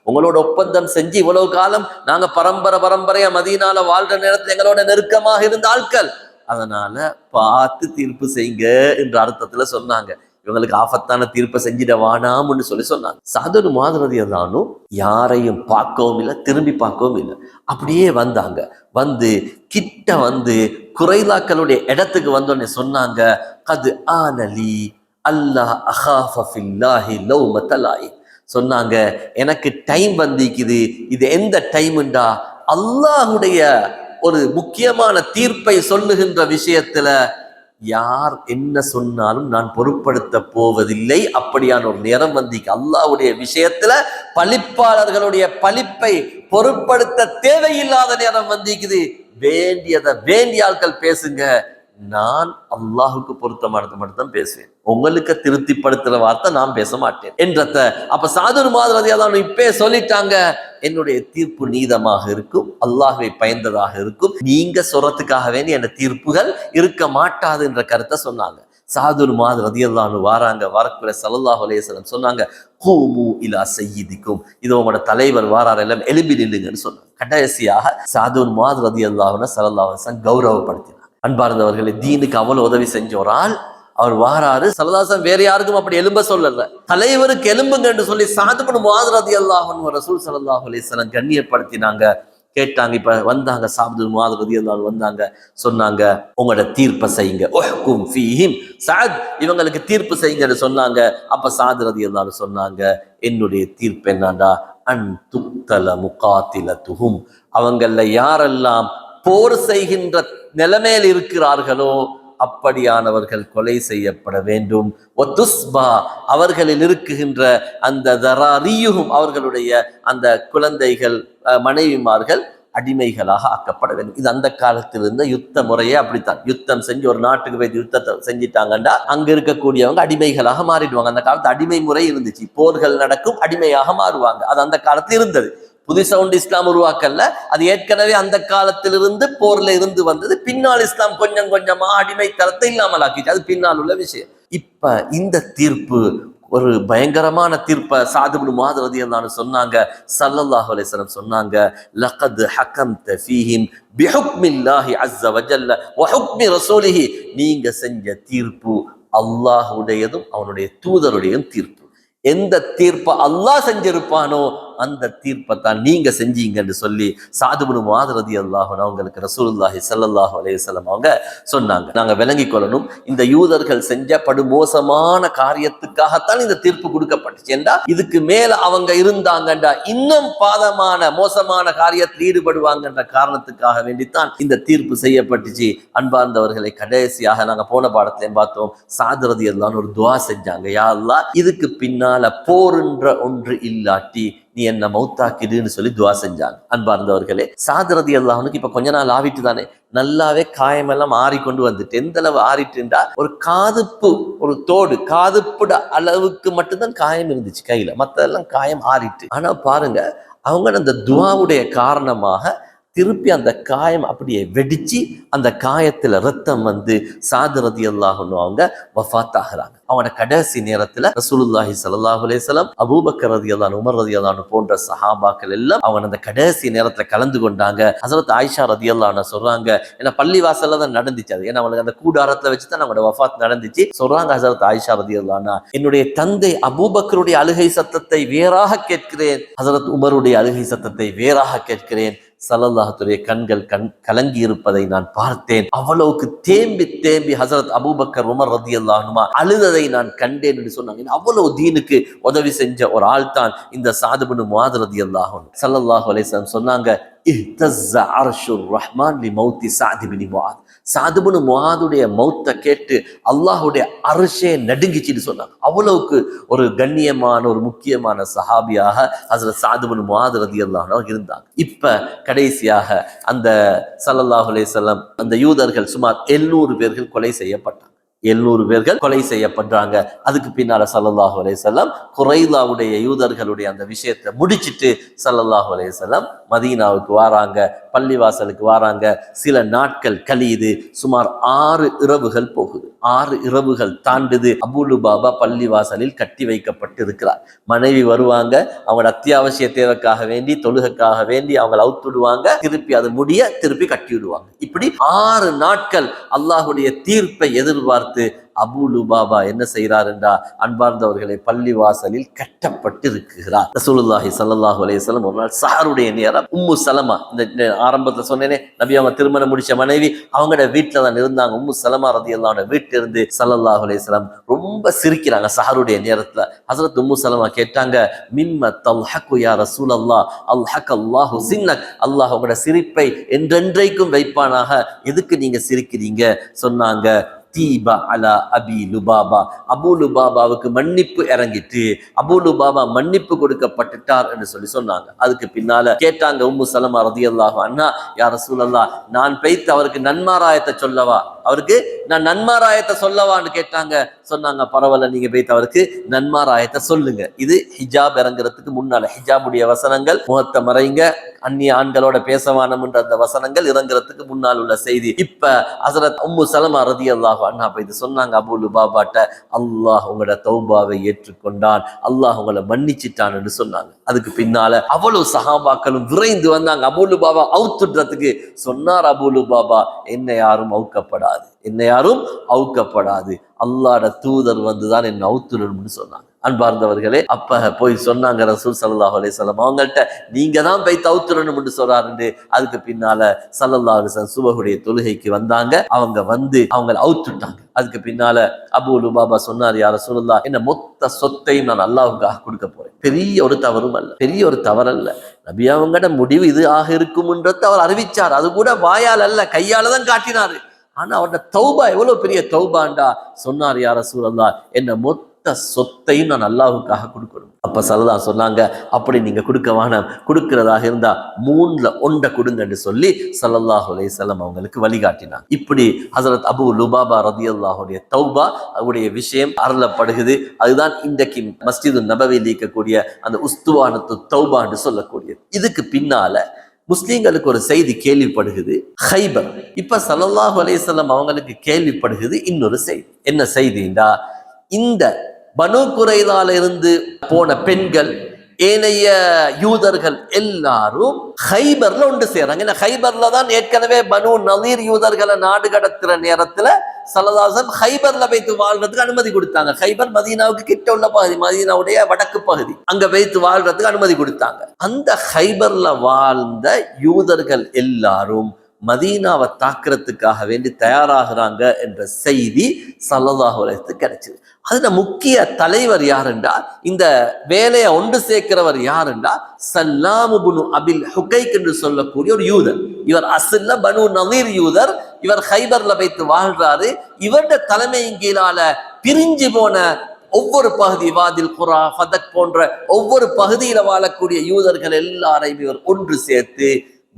உங்களோட ஒப்பந்தம் செஞ்சு இவ்வளவு காலம் நாங்க பரம்பரையா மதீனால வாழ்ற நேரத்துல எங்களோட நெருக்கமாக இருந்த ஆட்கள், அதனால பார்த்து தீர்ப்பு செய்யுங்க என்ற அர்த்தத்துல சொன்னாங்க. இவங்களுக்கு ஆபத்தான தீர்ப்பை செஞ்சிட வானாம்னு சொல்லி சொன்னாங்க. சஅத் இப்னு முஆத் ரலியல்லாஹு அன்ஹு யாரையும் பார்க்கவும் இல்லை, திரும்பி பார்க்கவும் இல்லை, அப்படியே வந்தாங்க. வந்து கிட்ட வந்து குறைலாக்களுடைய இடத்துக்கு வந்தோடனே சொன்னாங்க, கது ஆனலி அல்லாஹ் அஹாஃப ஃபில்லாஹி லௌமத லாயிம். சொன்னாங்க, எனக்கு டைம் வந்திக்குது. இது எந்த டைம்ண்டா, அல்லாஹுடைய ஒரு முக்கியமான தீர்ப்பை சொல்லுகின்ற விஷயத்துல யார் என்ன சொன்னாலும் நான் பொருட்படுத்த போவதில்லை. அப்படியான ஒரு நேரம் வந்திக்கு. அல்லாஹ்வுடைய விஷயத்துல பழிப்பாளர்களுடைய பழிப்பை பொருட்படுத்த தேவையில்லாத நேரம் வந்திக்குது. வேண்டிய ஆட்கள் பேசுங்க, நான் அல்லாஹுக்கு பொருத்தமானது மட்டும்தான் பேசுவேன், உங்களுக்கு திருப்திப்படுத்துற வார்த்தை நான் பேச மாட்டேன் என்றத. அப்ப சாதுர் மாதிரி ரலியல்லாஹு இப்பே சொல்லிட்டாங்க, என்னுடைய தீர்ப்பு நீதமாக இருக்கும், அல்லாஹ்வை பயந்ததாக இருக்கும், நீங்க சொல்றதுக்காக வேண்டி என் தீர்ப்புகள் இருக்க மாட்டாது என்ற கருத்தை சொன்னாங்க. சாதுர் மாதிரி ரலியல்லாஹு வாராங்க, வரக்குள்ள ஸல்லல்லாஹு அலைஹி வஸல்லம் சொன்னாங்க, கூமு இலா சய்யிதிக்கும், இது உங்களோட தலைவர் வாரார், எல்லாம் எழுப்பி நில்லுங்கன்னு சொன்னாங்க. கடைசியாக சாதுர் மாதிரி ரலியல்லாஹு ஸல்லல்லாஹு அலைஹி வஸல்லம் கௌரவப்படுத்தினார். அன்பார்ந்தவர்களே, தீனுக்கு அவ்வளவு உதவி செஞ்ச ஒரு ஆள் அவர் வாராரு. ஸல்லல்லாஹு அலைஹி வஸல்லம் வேற யாருக்கும் அப்படி எலும்ப சொல்லல, தலைவருக்கு எலும்புங்க என்று சொல்லி சாது இப்னு முஆத் ரலியல்லாஹு அன்ஹு ரசூல் ஸல்லல்லாஹு அலைஹி வஸல்லம் கண்ணியப்படுத்தினாங்க. கேட்டாங்க, இப்ப வந்தாங்க சாது இப்னு முஆத் ரலியல்லாஹு அன்ஹு வந்தாங்க, சொன்னாங்க உங்களோட தீர்ப்பை செய்யுங்க, உஹ்கும் ஃபீஹிம், சாத் இவங்களுக்கு தீர்ப்பு செய்யுங்கன்னு சொன்னாங்க. அப்ப சாது ரலியல்லாஹு அன்ஹு சொன்னாங்க, என்னுடைய தீர்ப்பு என்னடா, அன் துக்தல முகாத்திலத்துஹும், அவங்கள யாரெல்லாம் போர் செய்கின்ற நிலைமையில் இருக்கிறார்களோ அப்படியானவர்கள் கொலை செய்யப்பட வேண்டும். ஒத்துஸ்பா, அவர்களில் இருக்குகின்ற அந்த தராரியுகும், அவர்களுடைய அந்த குழந்தைகள் மனைவிமார்கள் அடிமைகளாக ஆக்கப்பட வேண்டும். இது அந்த காலத்தில் இருந்த யுத்த முறையே அப்படித்தான். யுத்தம் செஞ்சு ஒரு நாட்டுக்கு போய் யுத்தத்தை செஞ்சிட்டாங்கன்னா அங்க இருக்கக்கூடியவங்க அடிமைகளாக மாறிடுவாங்க. அந்த காலத்து அடிமை முறை இருந்துச்சு, போர்கள் நடக்கும், அடிமையாக மாறுவாங்க. அது அந்த காலத்தில் இருந்தது. புதுசா ஒன்று இஸ்லாம் உருவாக்கல்ல, அது ஏற்கனவே அந்த காலத்திலிருந்து போர்ல இருந்து வந்தது. பின்னால் இஸ்லாம் கொஞ்சம் கொஞ்சமா அடிமைத்தனத்தை இல்லாமல் ஆக்கிச்சு, அது பின்னால் உள்ள விஷயம். இப்ப இந்த தீர்ப்பு ஒரு பயங்கரமான தீர்ப்பை சாது இப்னு முஆத் ரலியல்லாஹு அன்ஹு சொன்னாங்க. ஸல்லல்லாஹு அலைஹி வஸல்லம் சொன்னாங்க, லகத் ஹகம்த ஃபீஹிம் பிஹுக்மில்லாஹி அஸ்ஸ வஜல்ல வ ஹுக்மி ரசூலிஹி, நீங்க செஞ்ச தீர்ப்பு அல்லாஹ்வுடையதும் அவனுடைய தூதருடையதும் தீர்ப்பு. எந்த தீர்ப்பை அல்லாஹ் செஞ்சிருப்பானோ அந்த தீர்ப்பை தான் நீங்க செஞ்சீங்கன்னு சொல்லி சாது இப்னு முஆத் ரலியல்லாஹு அன்ஹு அவங்களுக்கு ரசூலுல்லாஹி ஸல்லல்லாஹு அலைஹி வஸல்லம் அவங்க சொன்னாங்க. நாங்க விளங்கிக் கொள்ளணும், இந்த யூதர்கள் செஞ்ச படுமோசமான காரியத்துக்காகத்தான் இந்த தீர்ப்பு கொடுக்கப்பட்டுச்சு. என்றா இதுக்கு மேல அவங்க இருந்தாங்கண்டா இன்னும் பாதமான மோசமான காரியத்தில் ஈடுபடுவாங்கன்ற காரணத்துக்காக வேண்டித்தான் இந்த தீர்ப்பு செய்யப்பட்டுச்சு. அன்பார்ந்தவர்களை, கடைசியாக நாங்க போன பாடத்திலையும் பார்த்தோம், சாது ரலியல்லாஹு அன்ஹு ஒரு துஆ செஞ்சாங்க, யா அல்லாஹ் இதுக்கு பின்னால போர்ன்ற ஒன்று இல்லாட்டி நீ என்ன மௌத்தாக்கிடுன்னு சொல்லி துவா செஞ்சாங்க. அன்பார்ந்தவர்களே, சாது ரலியல்லாஹு அன்ஹுக்கு இப்ப கொஞ்ச நாள் ஆவிட்டு தானே, நல்லாவே காயமெல்லாம் ஆறிக்கொண்டு வந்துட்டு, எந்த அளவு ஆறிட்டுண்டா ஒரு காதுப்பு, ஒரு தோடு காதுப்புட அளவுக்கு மட்டும்தான் காயம் இருந்துச்சு கையில, மற்றதெல்லாம் காயம் ஆறிட்டு. ஆனா பாருங்க, அவங்க அந்த துவாவுடைய காரணமாக திருப்பி அந்த காயம் அப்படியே வெடிச்சு அந்த காயத்துல ரத்தம் வந்து சாது ரலியல்லாஹு அன்ஹு அவங்க வஃபாத் ஆகுறாங்க. அவனோட கடைசி நேரத்துல ரசூலுல்லாஹி ஸல்லல்லாஹு அலைஹி வஸல்லம், அபூபக்கர் ரலியல்லாஹு அன்ஹு, உமர் ரலியல்லாஹு அன்ஹு போன்ற சஹாபாக்கள் எல்லாம் அவங்க அந்த கடைசி நேரத்துல கலந்து கொண்டாங்க. ஹஸரத் ஆயிஷா ரலியல்லாஹு அன்ஹா சொல்றாங்க, ஏன்னா பள்ளி வாசல்ல தான் நடந்துச்சு அது, ஏன்னா அவங்களுக்கு அந்த கூடாரத்துல வச்சுதான் அவங்களோட வஃபாத் நடந்துச்சு. சொல்றாங்க ஹஸரத் ஆயிஷா ரலியல்லாஹு அன்ஹா, என்னுடைய தந்தை அபூபக்கருடைய அழுகை சத்தத்தை வேறாக கேட்கிறேன், ஹஸரத் உமருடைய அழுகை சத்தத்தை வேறாக கேட்கிறேன். ஸல்லல்லாஹுடைய கண்கள் கலங்கி இருப்பதை நான் பார்த்தேன். அவ்வளவுக்கு தேம்பி தேம்பி ஹஸரத் அபூபக்கர் உமர் ரலியல்லாஹு அன்ஹுமா அழுததை நான் கண்டேன் என்று சொன்னாங்க. அவ்வளவு தீனுக்கு உதவி செஞ்ச ஒரு ஆள் தான் இந்த சாது இப்னு முஆத் ரலியல்லாஹு அன்ஹு. ஸல்லல்லாஹு அலைஹி வஸல்லம் சொன்னாங்க, இஹ்தஸ்ஸ அர்ஷுர் ரஹ்மான் லி மௌத்தி சாத் இப்னு முஆத், சாது இப்னு முஆதுடைய மௌத்தை கேட்டு அல்லாஹ்வுடைய அர்ஷே நடுங்கிச்சுன்னு சொன்னாங்க. அவ்வளவுக்கு ஒரு கண்ணியமான ஒரு முக்கியமான சஹாபியாக ஹஸரத் சாது இப்னு முஆத் ரலியல்லாஹு அன்ஹு இருந்தாங்க. இப்ப கடைசியாக அந்த ஸல்லல்லாஹு அலைஹி வஸல்லம் அந்த யூதர்கள் சுமார் 700 பேர்கள் கொலை செய்யப்பட்டாங்க. 700 பேர்கள் கொலை செய்யப்படுறாங்க. அதுக்கு பின்னால ஸல்லல்லாஹு அலைஹி வஸல்லம் குறைலாவுடைய யூதர்களுடைய அந்த விஷயத்தை முடிச்சிட்டு ஸல்லல்லாஹு அலைஹி வஸல்லம் மதீனாவுக்கு வாராங்க, பள்ளிவாசலுக்கு வாராங்க. சில நாட்கள் கழியுது, சுமார் 6 இரவுகள் போகுது. 6 இரவுகள் தாண்டுது. அபூ லுபாபா பள்ளிவாசலில் கட்டி வைக்கப்பட்டு இருக்கிறார். மனைவி வருவாங்க, அவங்களோட அத்தியாவசிய தேவைக்காக வேண்டி, தொழுகைக்காக வேண்டி அவங்களை அவுத்துடுவாங்க, திருப்பி அது முடிய திருப்பி கட்டி விடுவாங்க. இப்படி 6 நாட்கள் அல்லாஹுடைய தீர்ப்பை எதிர்பார்த்து அபூ லுபாபா என்ன செய்கிறார் என்றா, அன்பார்ந்தவர்களை, பள்ளிவாசலில் கட்டப்பட்டு இருக்கிறார். ரசூலுல்லாஹி ஸல்லல்லாஹு அலைஹி வஸல்லம் ஒரு நாள் சஹருடைய நேரம், உம்மு சலமா, இந்த ஆரம்பத்தில் சொன்னேனே நபி அவங்க திருமணம் முடிச்ச மனைவி, அவங்களோட வீட்டுல தான் இருந்தாங்க. உம்மு சலமா ரலியல்லாஹு அன்ஹா வீட்டில இருந்து ஸல்லல்லாஹு அலைஹி வஸல்லம் ரொம்ப சிரிக்கிறாங்க சஹருடைய நேரத்துல. ஹஸரத் உம்மு சலமா கேட்டாங்க, மிம்ம தல்ஹகு யா ரசூலல்லாஹ், அல்ஹகல்லாஹு சின்னக், அல்லாஹ் உங்களோட சிரிப்பை என்றென்றைக்கும் வைப்பானாக, எதுக்கு நீங்க சிரிக்கிறீங்க சொன்னாங்க. தீபா அலா அபி லுபாபா, அபூ லுபாபாவுக்கு மன்னிப்பு இறங்கிட்டு அபூ லுபாபா மன்னிப்பு கொடுக்கப்பட்டுட்டார் என்று சொல்லி சொன்னாங்க. அதுக்கு பின்னால கேட்டாங்க உம்மு சலமா ரலியல்லாஹு அன்ஹா, யா ரசூலல்லாஹ், நான் பெய்த்து அவருக்கு நன்மாராயத்தை சொல்லவா, அவருக்கு நான் நன்மாராயத்தை சொல்லவான்னு கேட்டாங்க. சொன்னாங்க, பரவாயில்ல, நீங்க பெய்த்து அவருக்கு நன்மாராயத்தை சொல்லுங்க. இது ஹிஜாப் இறங்குறதுக்கு முன்னால ஹிஜாபுடைய வசனங்கள், முகத்தை மறைங்க, அந்நிய ஆண்களோட பேசவானம் என்ற அந்த வசனங்கள் இறங்குறதுக்கு முன்னால் உள்ள செய்தி. இப்ப ஹஸரத் உம்மு சலமா ரலியல்லாஹு அன்ஹா இது சொன்னாங்க அபூ லுபாபாட்ட, அல்லாஹ் உங்களோட தௌபாவை ஏற்றுக்கொண்டான், அல்லாஹ் உங்களை மன்னிச்சிட்டான் என்று சொன்னாங்க. அதுக்கு பின்னால அவ்வளவு சஹாபாக்களும் விரைந்து வந்தாங்க அபூ லுபாபா அவுத்துறதுக்கு. சொன்னார் அபூ லுபாபா, என்னை யாரும் அவுக்கப்படாது, என்னை யாரும் அவுக்கப்படாது, அல்லாஹ்வுடைய தூதர் வந்துதான் என்னை அவுத்துறன்னு சொன்னாங்க. அன்பார்ந்தவர்களே, அப்ப போய் சொன்னாங்க ரசூல் ஸல்லல்லாஹு அலைஹி வஸல்லம் அவங்கள்ட்ட, நீங்க தான் போய் தவுத்துறன்னு சொல்றாரு. அதுக்கு பின்னால ஸல்லல்லாஹு அலைஹி வஸல்லம் சுபஹுடைய தொழுகைக்கு வந்தாங்க. அவங்க வந்து அவங்களை அவுத்துட்டாங்க. அதுக்கு பின்னால அபூ லுபாபா சொன்னார், யா ரசூலுல்லாஹ், என்ன மொத்த சொத்தையும் நான் அல்லாஹ்வுக்காக கொடுக்க போறேன். பெரிய ஒரு தவறும் அல்ல, பெரிய ஒரு தவறல்ல. நபி அவங்கட முடிவு இது ஆக இருக்கும்ன்றது அவர் அறிவிச்சார். அது கூட வாயால் அல்ல, கையால தான் காட்டினாரு. ஆனா அவரோட தௌபா எவ்வளவு பெரிய தௌபாண்டா. சொன்னார், யா ரசூலல்லாஹ், என்ன மொத்த சொத்தையும் நான் அல்லாஹ்வுக்காக கொடுக்கணும். அப்ப ஸல்லல்லாஹு சொன்னாங்க, அப்படி நீங்க கொடுக்க வேணாம், கொடுக்கிறதாக இருந்தா 1/3 கொடுங்கன்னு சொல்லி ஸல்லல்லாஹு அலைஹி வஸல்லம் அவங்களுக்கு வழிகாட்டினாங்க. இப்படி ஹஸரத் அபூ லுபாபா ரலியல்லாஹுடைய தௌபா அவருடைய விஷயம் அருளப்படுகிறது. அதுதான் இன்றைக்கு மஸ்ஜிது நபவியில் இருக்கக்கூடிய அந்த உஸ்துவானத்து தௌபா என்று சொல்லக்கூடியது. இதுக்கு பின்னால முஸ்லிம்களுக்கு ஒரு செய்தி கேள்விப்படுகிறது, ஹைபர். இப்ப ஸல்லல்லாஹு அலைஹி வஸல்லம் அவங்களுக்கு கேள்விப்படுகிறது இன்னொரு செய்தி. என்ன செய்திண்டா, இந்த பனு குறைலால இருந்து போன பெண்கள், ஏனைய யூதர்கள் எல்லாரும் ஹைபர்ல ஒன்று சேராங்க. ஏன்னா ஹைபர்ல தான் ஏற்கனவே பனு நலீர் யூதர்களை நாடு கடத்துற நேரத்துல ஸல்லல்லாஹு அலைஹி வஸல்லம் ஹைபர்ல வைத்து வாழ்றதுக்கு அனுமதி கொடுத்தாங்க. ஹைபர் மதீனாவுக்கு கிட்ட உள்ள பகுதி, மதீனாவுடைய வடக்கு பகுதி. அங்க வைத்து வாழ்றதுக்கு அனுமதி கொடுத்தாங்க. அந்த ஹைபர்ல வாழ்ந்த யூதர்கள் எல்லாரும் மதீனாவை தாக்குறதுக்காக வேண்டி தயாராகிறாங்க என்ற செய்தி ஸல்லல்லாஹு அலைஹி வஸல்லம் கிடைச்சது. அதுல முக்கிய தலைவர் யாருண்டா, இந்த வேலையை ஒன்று சேர்க்கிறவர் யாருண்டா, சல்லாம் இப்னு அபில் ஹுகைக் என்று சொல்லக்கூடிய ஒரு யூதர். இவர் அஸ்ல பனு நலீர் யூதர். இவர் ஹைபர்ல வைத்து வாழ்றாரு. இவருடைய தலைமையின் கீழால பிரிஞ்சு போன ஒவ்வொரு பகுதி, வாதில் குரா, ஃபதக் போன்ற ஒவ்வொரு பகுதியில வாழக்கூடிய யூதர்கள் எல்லாரையும் இவர் ஒன்று சேர்த்து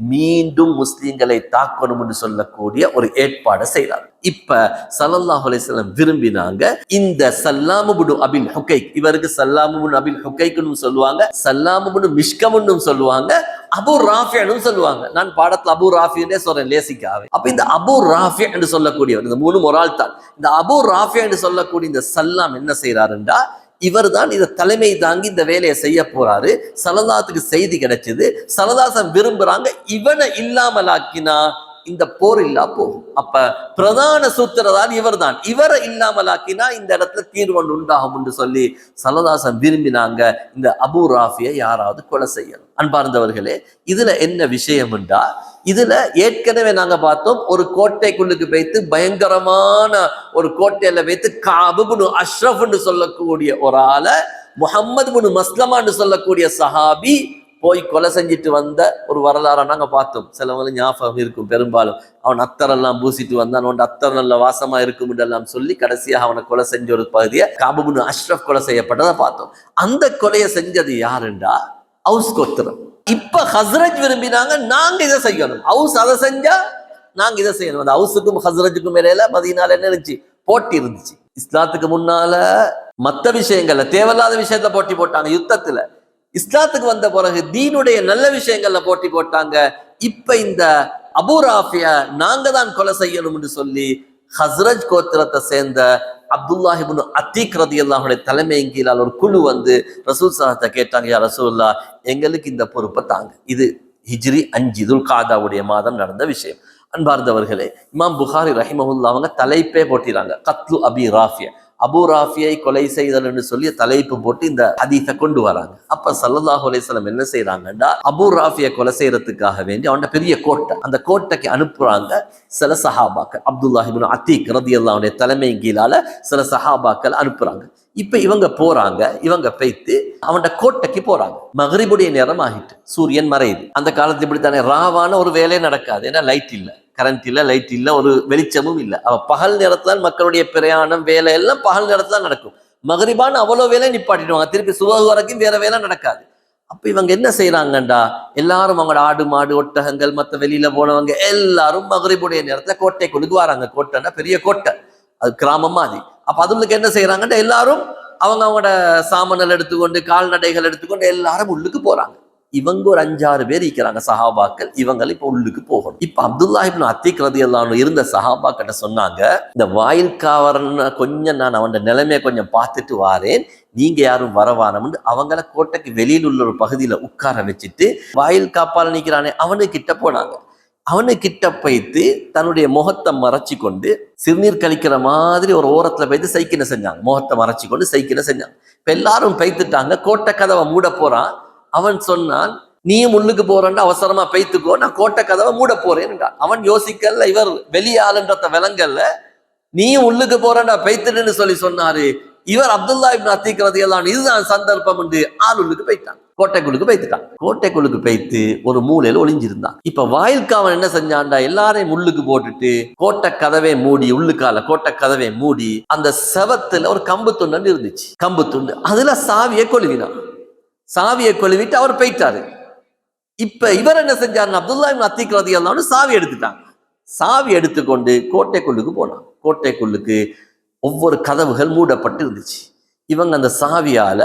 மீண்டும் முஸ்லிம்களை தாக்கணும் என்று சொல்லக்கூடிய ஒரு ஏற்பாடு செய்தார். இப்ப ஸல்லல்லாஹு அலைஹி வஸல்லம் விரும்பினாங்க, இந்த சல்லாம் இப்னு அபில் ஹுகைக், இவருக்கு சல்லாம் இப்னு அபில் ஹுகைக்னு சொல்லுவாங்க, சல்லாம் இப்னு மிஷ்கம்னு சொல்லுவாங்க, அபூ ராஃபின்னு சொல்லுவாங்க. நான் பாடத்துல அபூ ராஃபின்னே சொல்றேன் லேசிக்காவே. அப்ப இந்த அபூ ராஃபி என்று சொல்லக்கூடியவர், இந்த 3 ஒரு ஆள் தான். இந்த அபூ ராஃபி என்று சொல்லக்கூடிய இந்த சல்லாம் என்ன செய்யறாருண்டா, இவர் தான் இதை தலைமை தாங்கி இந்த வேலையை செய்ய போறாரு. ஸல்லல்லாஹுக்கு செய்தி கிடைச்சது. ஸல்லல்லாஹு விரும்புறாங்க, இவனை இல்லாமலாக்கினா இந்த போர் இல்லா போகும். அப்ப பிரதான சூத்திரதார் இவர் தான். இவரை இல்லாமலாக்கினா இந்த இடத்துல தீர்வு உண்டாகும் என்று சொல்லி ஸல்லல்லாஹு விரும்பினாங்க, இந்த அபூ ராஃபியை யாராவது கொலை செய்யணும். அன்பார்ந்தவர்களே, இதுல என்ன விஷயம் என்றா, இதுல ஏற்கனவே நாங்க பார்த்தோம், ஒரு கோட்டைக்குள்ளுக்கு வைத்து பயங்கரமான ஒரு கோட்டையில வைத்து கஅப் இப்னு அஷ்ரஃப் என்று சொல்லக்கூடிய ஒரு ஆளை முஹம்மது இப்னு மஸ்லமா என்று சொல்லக்கூடிய சஹாபி போய் கொலை செஞ்சுட்டு வந்த ஒரு வரலாறை நாங்க பார்த்தோம். சிலவங்களுக்கு ஞாபகம் இருக்கும், பெரும்பாலும் அவன் அத்தரெல்லாம் பூசிட்டு வந்தான், அவன் அத்தர் நல்ல வாசமா இருக்கும் என்றெல்லாம் சொல்லி கடைசியாக அவனை கொலை செஞ்ச ஒரு பகுதியை கஅப் இப்னு அஷ்ரஃப் கொலை செய்யப்பட்டதை பார்த்தோம். அந்த கொலையை செஞ்சது யாருண்டா, அவுஸ் கோத்திரம். இப்ப ஹஸ்ரஜ் விரும்பினாங்க, நாங்க இதை செய்யணும். அவுஸ் அதை செஞ்சா நாங்க இதை செய்யணும். அந்த அவுஸுக்கும் ஹஸ்ரஜுக்கும் இடையில மதீனால என்ன இருந்துச்சு, போட்டி இருந்துச்சு. இஸ்லாத்துக்கு முன்னால மற்ற விஷயங்கள்ல, தேவையில்லாத விஷயத்துல போட்டி போட்டாங்க யுத்தத்துல. இஸ்லாத்துக்கு வந்த பிறகு தீனுடைய நல்ல விஷயங்கள்ல போட்டி போட்டாங்க. இப்ப இந்த அபூ ராஃபிய நாங்க தான் கொலை செய்யணும் என்று சொல்லி ஹஸ்ரஜ் கோத்திரத்தை சேர்ந்த அப்துல்லாஹ் இப்னு அத்தீக் ரலியல்லாஹுடைய தலைமையின் கீழால் ஒரு குழு வந்து ரசூல் ஸல்லல்லாஹு கேட்டாங்க, யா ரசூலுல்லாஹ், எங்களுக்கு இந்த பொறுப்பை தாங்க. இது ஹிஜ்ரி 5 துல்காதாவுடைய மாதம் நடந்த விஷயம். அன்பார்ந்தவர்களே, இமாம் புகாரி ரஹிமஹுல்லாஹ் அவங்க தலைப்பே போட்டிறாங்க, கத்லு அபி ராஃபிய, அபூ ராஃபியை கொலை செய்தல் என்று சொல்லி தலைப்பு போட்டு இந்த ஹதீஸை கொண்டு வராங்க. அப்ப ஸல்லல்லாஹு அலைஹி வஸல்லம் என்ன செய்யறாங்கன்னா, அபூ ராஃபியை கொலை செய்யறதுக்காக வேண்டி அவன் பெரிய கோட்டை, அந்த கோட்டைக்கு அனுப்புறாங்க சில சஹாபாக்கள். அப்துல்லாஹ் இப்னு அத்தீக் ரலியல்லாஹுடைய தலைமையின் கீழால சில சஹாபாக்கள் அனுப்புறாங்க. இப்ப இவங்க போறாங்க, இவங்க போய்த்து அவன் கோட்டைக்கு போறாங்க. மக்ரிபுடைய நேரம் ஆகிட்டு, சூரியன் மறையுது. அந்த காலத்துல இப்படித்தானே ராவான ஒரு வேலையே நடக்காது, ஏன்னா லைட் இல்ல, கரண்ட் இல்லை, லைட் இல்லை, ஒரு வெளிச்சமும் இல்லை. அவ பகல் நேரத்துல மக்களுடைய பிரயாணம் வேலை எல்லாம் பகல் நேரத்துல நடக்கும். மகரிபான்னு அவ்வளவு வேலை நிப்பாட்டிடுவாங்க, திருப்பி சுபஹ் வரைக்கும் வேற வேலை நடக்காது. அப்ப இவங்க என்ன செய்யறாங்கண்டா, எல்லாரும் அவங்களோட ஆடு மாடு ஒட்டகங்கள் மற்ற வெளியில போனவங்க எல்லாரும் மகரிபுடைய நேரத்துல கோட்டைக்குள்ளுக்கு வராங்க. கோட்டைன்னா பெரிய கோட்டை, அது கிராமம் மாதிரி. அப்ப அதுக்கு என்ன செய்யறாங்கண்டா, எல்லாரும் அவங்களோட சாமான்கள் எடுத்துக்கொண்டு கால்நடைகள் எடுத்துக்கொண்டு எல்லாரும் உள்ளுக்கு போறாங்க. இவங்க ஒரு 5-6 பேர் இருக்கிறாங்க சஹாபாக்கள். இவங்க இப்ப உள்ளுக்கு போகணும். இப்ப அப்துல்லாஹ் இப்னு அத்தீக் ரலியல்லாஹு அன்ஹு இருந்த சஹாபாக்கிட்ட சொன்னாங்க, இந்த வாயில் காவலன் கொஞ்சம் நான் அவன் நிலைமையை கொஞ்சம் பார்த்துட்டு வாரேன், நீங்க யாரும் வரவானம்னு அவங்கள கோட்டைக்கு வெளியில் உள்ள ஒரு பகுதியில உட்கார வச்சுட்டு வாயில் காப்பால நிக்கிறானே அவனுக்கிட்ட போனாங்க. அவனுக்கிட்ட போய்த்து தன்னுடைய முகத்தை மறைச்சி கொண்டு சிறுநீர் கழிக்கிற மாதிரி ஒரு ஓரத்துல போய்த்து சைக்கினை செஞ்சாங்க. முகத்தை மறைச்சி கொண்டு சைக்கினை செஞ்சாங்க. இப்ப எல்லாரும் பைத்துட்டாங்க. கோட்டை கதவை மூட போறான். அவன் சொன்னான், நீயும் உள்ளுக்கு போறேன்னு அவசரமா பைத்துக்கோ, நான் கோட்டை கதவை மூட போறேன். அவன் யோசிக்கல, இவர் வெளியாளுன்றத விலங்கல்ல, நீயும் உள்ளுக்கு போறேன்டா பைத்துடுன்னு சொல்லி சொன்னாரு. இவர் அப்துல்லாஹ் இப்னு அத்தீக் ரலியல்லாஹு அன்ஹு இதுதான் சந்தர்ப்பம் என்று ஆளுக்கு போயிட்டான். கோட்டைக்குள்ளுக்கு பைத்துட்டான். கோட்டைக்குள்ளுக்கு பைத்து ஒரு மூலையில ஒளிஞ்சிருந்தான். இப்ப வாயில்காவன் என்ன செஞ்சான்டா, எல்லாரையும் உள்ளுக்கு போட்டுட்டு கோட்டை கதவை மூடி, உள்ளுக்கால கோட்டை கதவை மூடி அந்த செவத்துல ஒரு கம்பு துண்டு இருந்துச்சு. கம்பு துண்டு அதுல சாவியை கொழுவினான். சாவியை கொழுவிட்டு அவர் போயிட்டாரு. இப்ப இவர் என்ன செஞ்சாருன்னு, அப்துல்லாஹ் இப்னு அத்தீக் ரலியல்லாஹு அன்ஹு சாவி எடுத்துட்டாங்க. சாவி எடுத்துக்கொண்டு கோட்டைக்குள்ளுக்கு போனான். கோட்டைக்குள்ளுக்கு ஒவ்வொரு கதவுகள் மூடப்பட்டு இருந்துச்சு. இவங்க அந்த சாவியால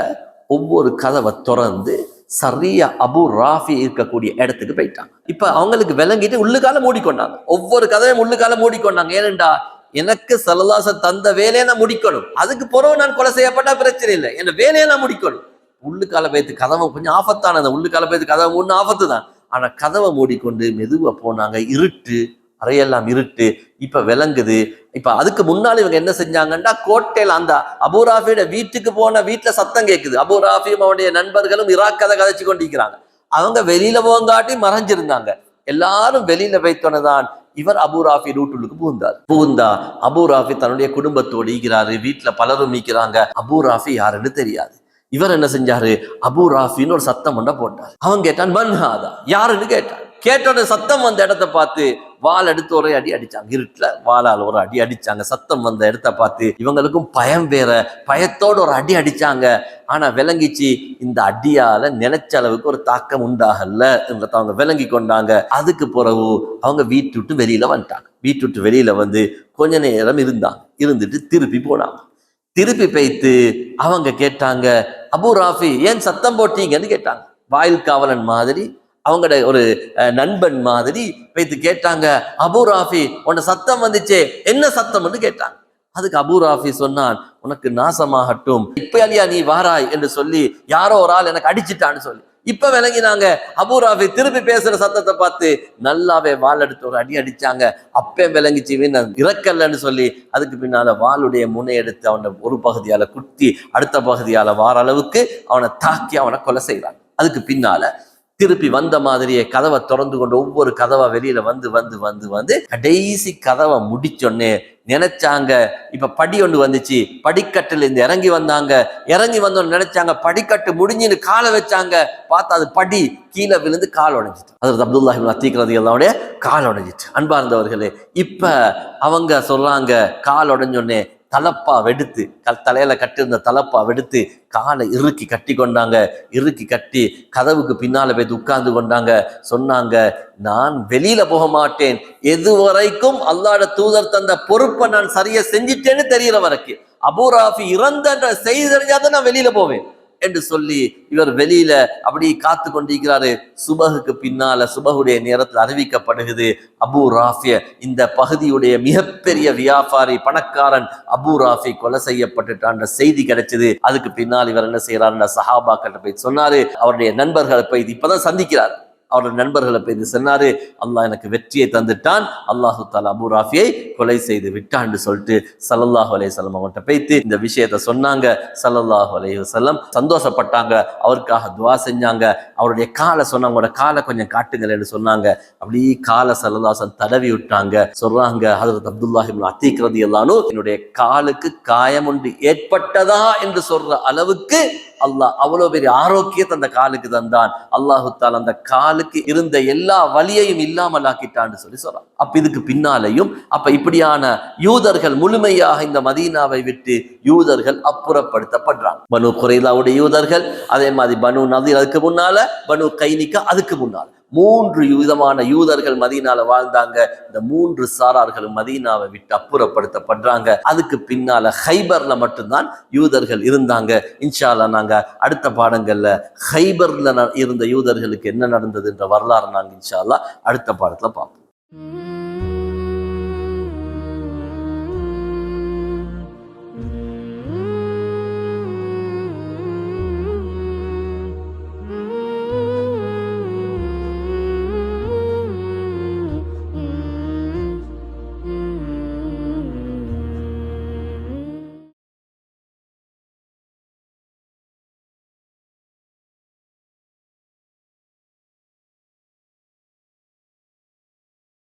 ஒவ்வொரு கதவை திறந்து சரியா அபு ராஃபி இருக்கக்கூடிய இடத்துக்கு போயிட்டாங்க. இப்ப அவங்களுக்கு விளங்கிட்டு உள்ளுக்கால மூடிக்கொண்டாங்க. ஒவ்வொரு கதவையும் உள்ளுக்கால மூடிக்கொண்டாங்க. ஏனென்றா, எனக்கு ஸல்லல்லாஹு அலைஹி தந்த வேலையை நான் முடிக்கணும், அதுக்கு பிறகு நான் கொலை செய்யப்பட்டா பிரச்சனை இல்லை, என் வேலையை நான் முடிக்கணும். உள்ளுக்கால பயத்து கதவை கொஞ்சம் ஆபத்தானது, உள்ளுக்கால பயத்து கதவை மூணு ஆபத்து தான். ஆனா கதவை மூடிக்கொண்டு மெதுவா போனாங்க. இருட்டு, அறையெல்லாம் இருட்டு. இப்ப விளங்குது. இப்ப அதுக்கு முன்னால இவங்க என்ன செஞ்சாங்கன்னா, கோட்டையில அந்த அபூ ராஃபியோட வீட்டுக்கு போன வீட்டுல சத்தம் கேட்குது. அபூ ராஃபியும் அவனுடைய நண்பர்களும் இராக் கதை கதைச்சு கொண்டிருக்கிறாங்க. அவங்க வெளியில போங்காட்டி மறைஞ்சிருந்தாங்க. எல்லாரும் வெளியில வைத்தோன்னதான் இவர் அபூ ராஃபி ரூட்டுக்கு புகுந்தா அபூ ராஃபி தன்னுடைய குடும்பத்தோடு ஈக்கிறாரு. வீட்டுல பலரும் நீக்கிறாங்க. அபூ ராஃபி யாருன்னு தெரியாது. இவர் என்ன செஞ்சாரு, அபூ ராஃபின்னு ஒரு சத்தம் ஒன்றை போட்டார். அவன் கேட்டான், மன்ஹாதா, யாருன்னு கேட்டான். கேட்டோட சத்தம் வந்த இடத்த பார்த்து வால் எடுத்து ஒரு அடி அடிச்சாங்க. இருட்டுல வாளால் ஒரு அடி அடிச்சாங்க. சத்தம் வந்த இடத்த பார்த்து இவங்களுக்கும் பயம் வேற, பயத்தோடு ஒரு அடி அடிச்சாங்க. ஆனா விளங்கிச்சு, இந்த அடியால நினைச்ச அளவுக்கு ஒரு தாக்கம் உண்டாகல என்றத அவங்க விளங்கி கொண்டாங்க. அதுக்கு பிறகு அவங்க வீட்டு விட்டு வெளியில வந்துட்டாங்க. வீட்டு விட்டு வெளியில வந்து கொஞ்ச நேரம் இருந்துட்டு திருப்பி போனாங்க. திருப்பி போய்த்து அவங்க கேட்டாங்க, அபூ ராஃபி ஏன் சத்தம் போட்டீங்கன்னு கேட்டாங்க. வாயில் காவலன் மாதிரி, அவங்களோட ஒரு நண்பன் மாதிரி வைத்து கேட்டாங்க, அபூ ராஃபி உன்னை சத்தம் வந்துச்சே, என்ன சத்தம்னு கேட்டாங்க. அதுக்கு அபூ ராஃபி சொன்னான், உனக்கு நாசமாகட்டும், இப்ப அலியா நீ வாராய் என்று சொல்லி யாரோ ஒரு ஆள் எனக்கு அடிச்சிட்டான்னு சொல்லி. இப்ப விளங்கினாங்க. அபூ ராஃபி திருப்பி பேசுற சத்தத்தை பார்த்து நல்லாவே வாள் எடுத்து ஒரு அடி அடிச்சாங்க. அப்பே விளங்கிச்சு இறக்கல்லன்னு சொல்லி அதுக்கு பின்னால வாளுடைய முனை எடுத்து அவனை ஒரு பகுதியால குத்தி அடுத்த பகுதியால வார அளவுக்கு அவனை தாக்கி அவனை கொலை செய்வாங்க. அதுக்கு பின்னால திருப்பி வந்த மாதிரியே கதவை திறந்து கொண்டு ஒவ்வொரு கதவா வெளியில வந்து கடைசி கதவை முடிச்சொன்னே நினைச்சாங்க, இப்ப படி ஒன்று வந்துச்சு, படிக்கட்டுல இருந்து இறங்கி வந்தாங்க. இறங்கி வந்தோன்னு நினைச்சாங்க படிக்கட்டு முடிஞ்சுன்னு காலை வச்சாங்க. பார்த்தா அது படி கீழே விழுந்து கால் உடைஞ்சிட்டு. அது அப்துல்லாஹ் இப்னு அத்தீக் ரலியல்லாஹு அன்ஹு கால் உடைஞ்சிட்டு. அன்பார்ந்தவர்களே, இப்ப அவங்க சொல்றாங்க, கால் உடைஞ்சோடனே தலப்பா வெடுத்து, தலையில கட்டிருந்த தலப்பா வெடுத்து காலை இறுக்கி கட்டி கொண்டாங்க. இறுக்கி கட்டி கதவுக்கு பின்னால போய் உட்கார்ந்து கொண்டாங்க. சொன்னாங்க, நான் வெளியில போக மாட்டேன், எது வரைக்கும் அல்லாஹ்வுடைய தூதர் தந்த பொறுப்பை நான் சரியா செஞ்சிட்டேன்னு தெரியற வரைக்கும், அபூ ராஃபி இறந்த செய்தி தெரிஞ்சாதான் நான் வெளியில போவேன் என்று சொல்லி இவர் வெளியில அப்படி காத்து கொண்டிருக்கிறாரு. சுபகுக்கு பின்னால சுபகுடைய நேரத்தில் அறிவிக்கப்படுகிறது, அபூ ராஃபி இந்த பகுதியுடைய மிகப்பெரிய வியாபாரி பணக்காரன் அபூ ராஃபி கொலை செய்யப்பட்டுட்டான்ற செய்தி கிடைச்சது. அதுக்கு பின்னால் இவர் என்ன செய்யறாருன்னா, சஹாபாக்கிட்ட போய் சொன்னாரு. அவருடைய நண்பர்களை போய் இப்பதான் சந்திக்கிறார். அவருடைய நண்பர்களை போய் சொன்னாரு, அல்லாஹ் எனக்கு வெற்றியை தந்துட்டான், அல்லாஹு தஆலா அபூ ராஃபியை கொலை செய்து விட்டான்னு சொல்லிட்டு ஸல்லல்லாஹு அலைஹி வஸல்லம் அவங்கள்ட்ட போய்த்து இந்த விஷயத்த சொன்னாங்க. ஸல்லல்லாஹு அலைஹி வஸல்லம் சந்தோஷப்பட்டாங்க, அவருக்காக துஆ செஞ்சாங்க. அவருடைய காலை சொன்னாங்க, அவங்களோட காலை கொஞ்சம் காட்டுங்களேன்னு சொன்னாங்க. அப்படி காலை ஸல்லல்லாஹு அலைஹி வஸல்லம் தடவி விட்டாங்க. சொல்றாங்க, ஹஜ்ரத் அப்துல்லாஹ் இப்னு அத்தீக் ரலியல்லாஹு அன்ஹு என்னுடைய காலுக்கு காயம் ஒன்று ஏற்பட்டதா என்று சொல்ற அளவுக்கு அல்லாஹ் அவ்வளவு பெரிய ஆரோக்கியத்தை அந்த காலுக்கு தந்தான். அல்லாஹு தாலா அந்த காலுக்கு இருந்த எல்லா வலியையும் இல்லாமல் ஆக்கிட்டான்னு சொல்லி சொல்றான். அப்ப இதுக்கு பின்னாலையும் அப்ப இப்படியான யூதர்கள் முழுமையாக இந்த மதீனாவை விட்டு யூதர்கள் அப்புறப்படுத்தப்படுறாங்க. பனு குறைலாவுடைய யூதர்கள், அதே மாதிரி பனு நதீர் அதுக்கு முன்னால, பனு கைனிகா அதுக்கு முன்னால 3 விதமான யூதர்கள் மதீனால வாழ்ந்தாங்க. இந்த 3 சாரார்களும் மதீனாவை விட்டு அப்புறப்படுத்தப்படுறாங்க. அதுக்கு பின்னால ஹைபர்ல மட்டும்தான் யூதர்கள் இருந்தாங்க. இன்ஷா அல்லாஹ் நாங்க அடுத்த பாடங்கள்ல ஹைபர்ல இருந்த யூதர்களுக்கு என்ன நடந்தது என்ற வரலாறு நாங்க இன்ஷா அல்லாஹ் அடுத்த பாடத்துல பார்ப்போம்.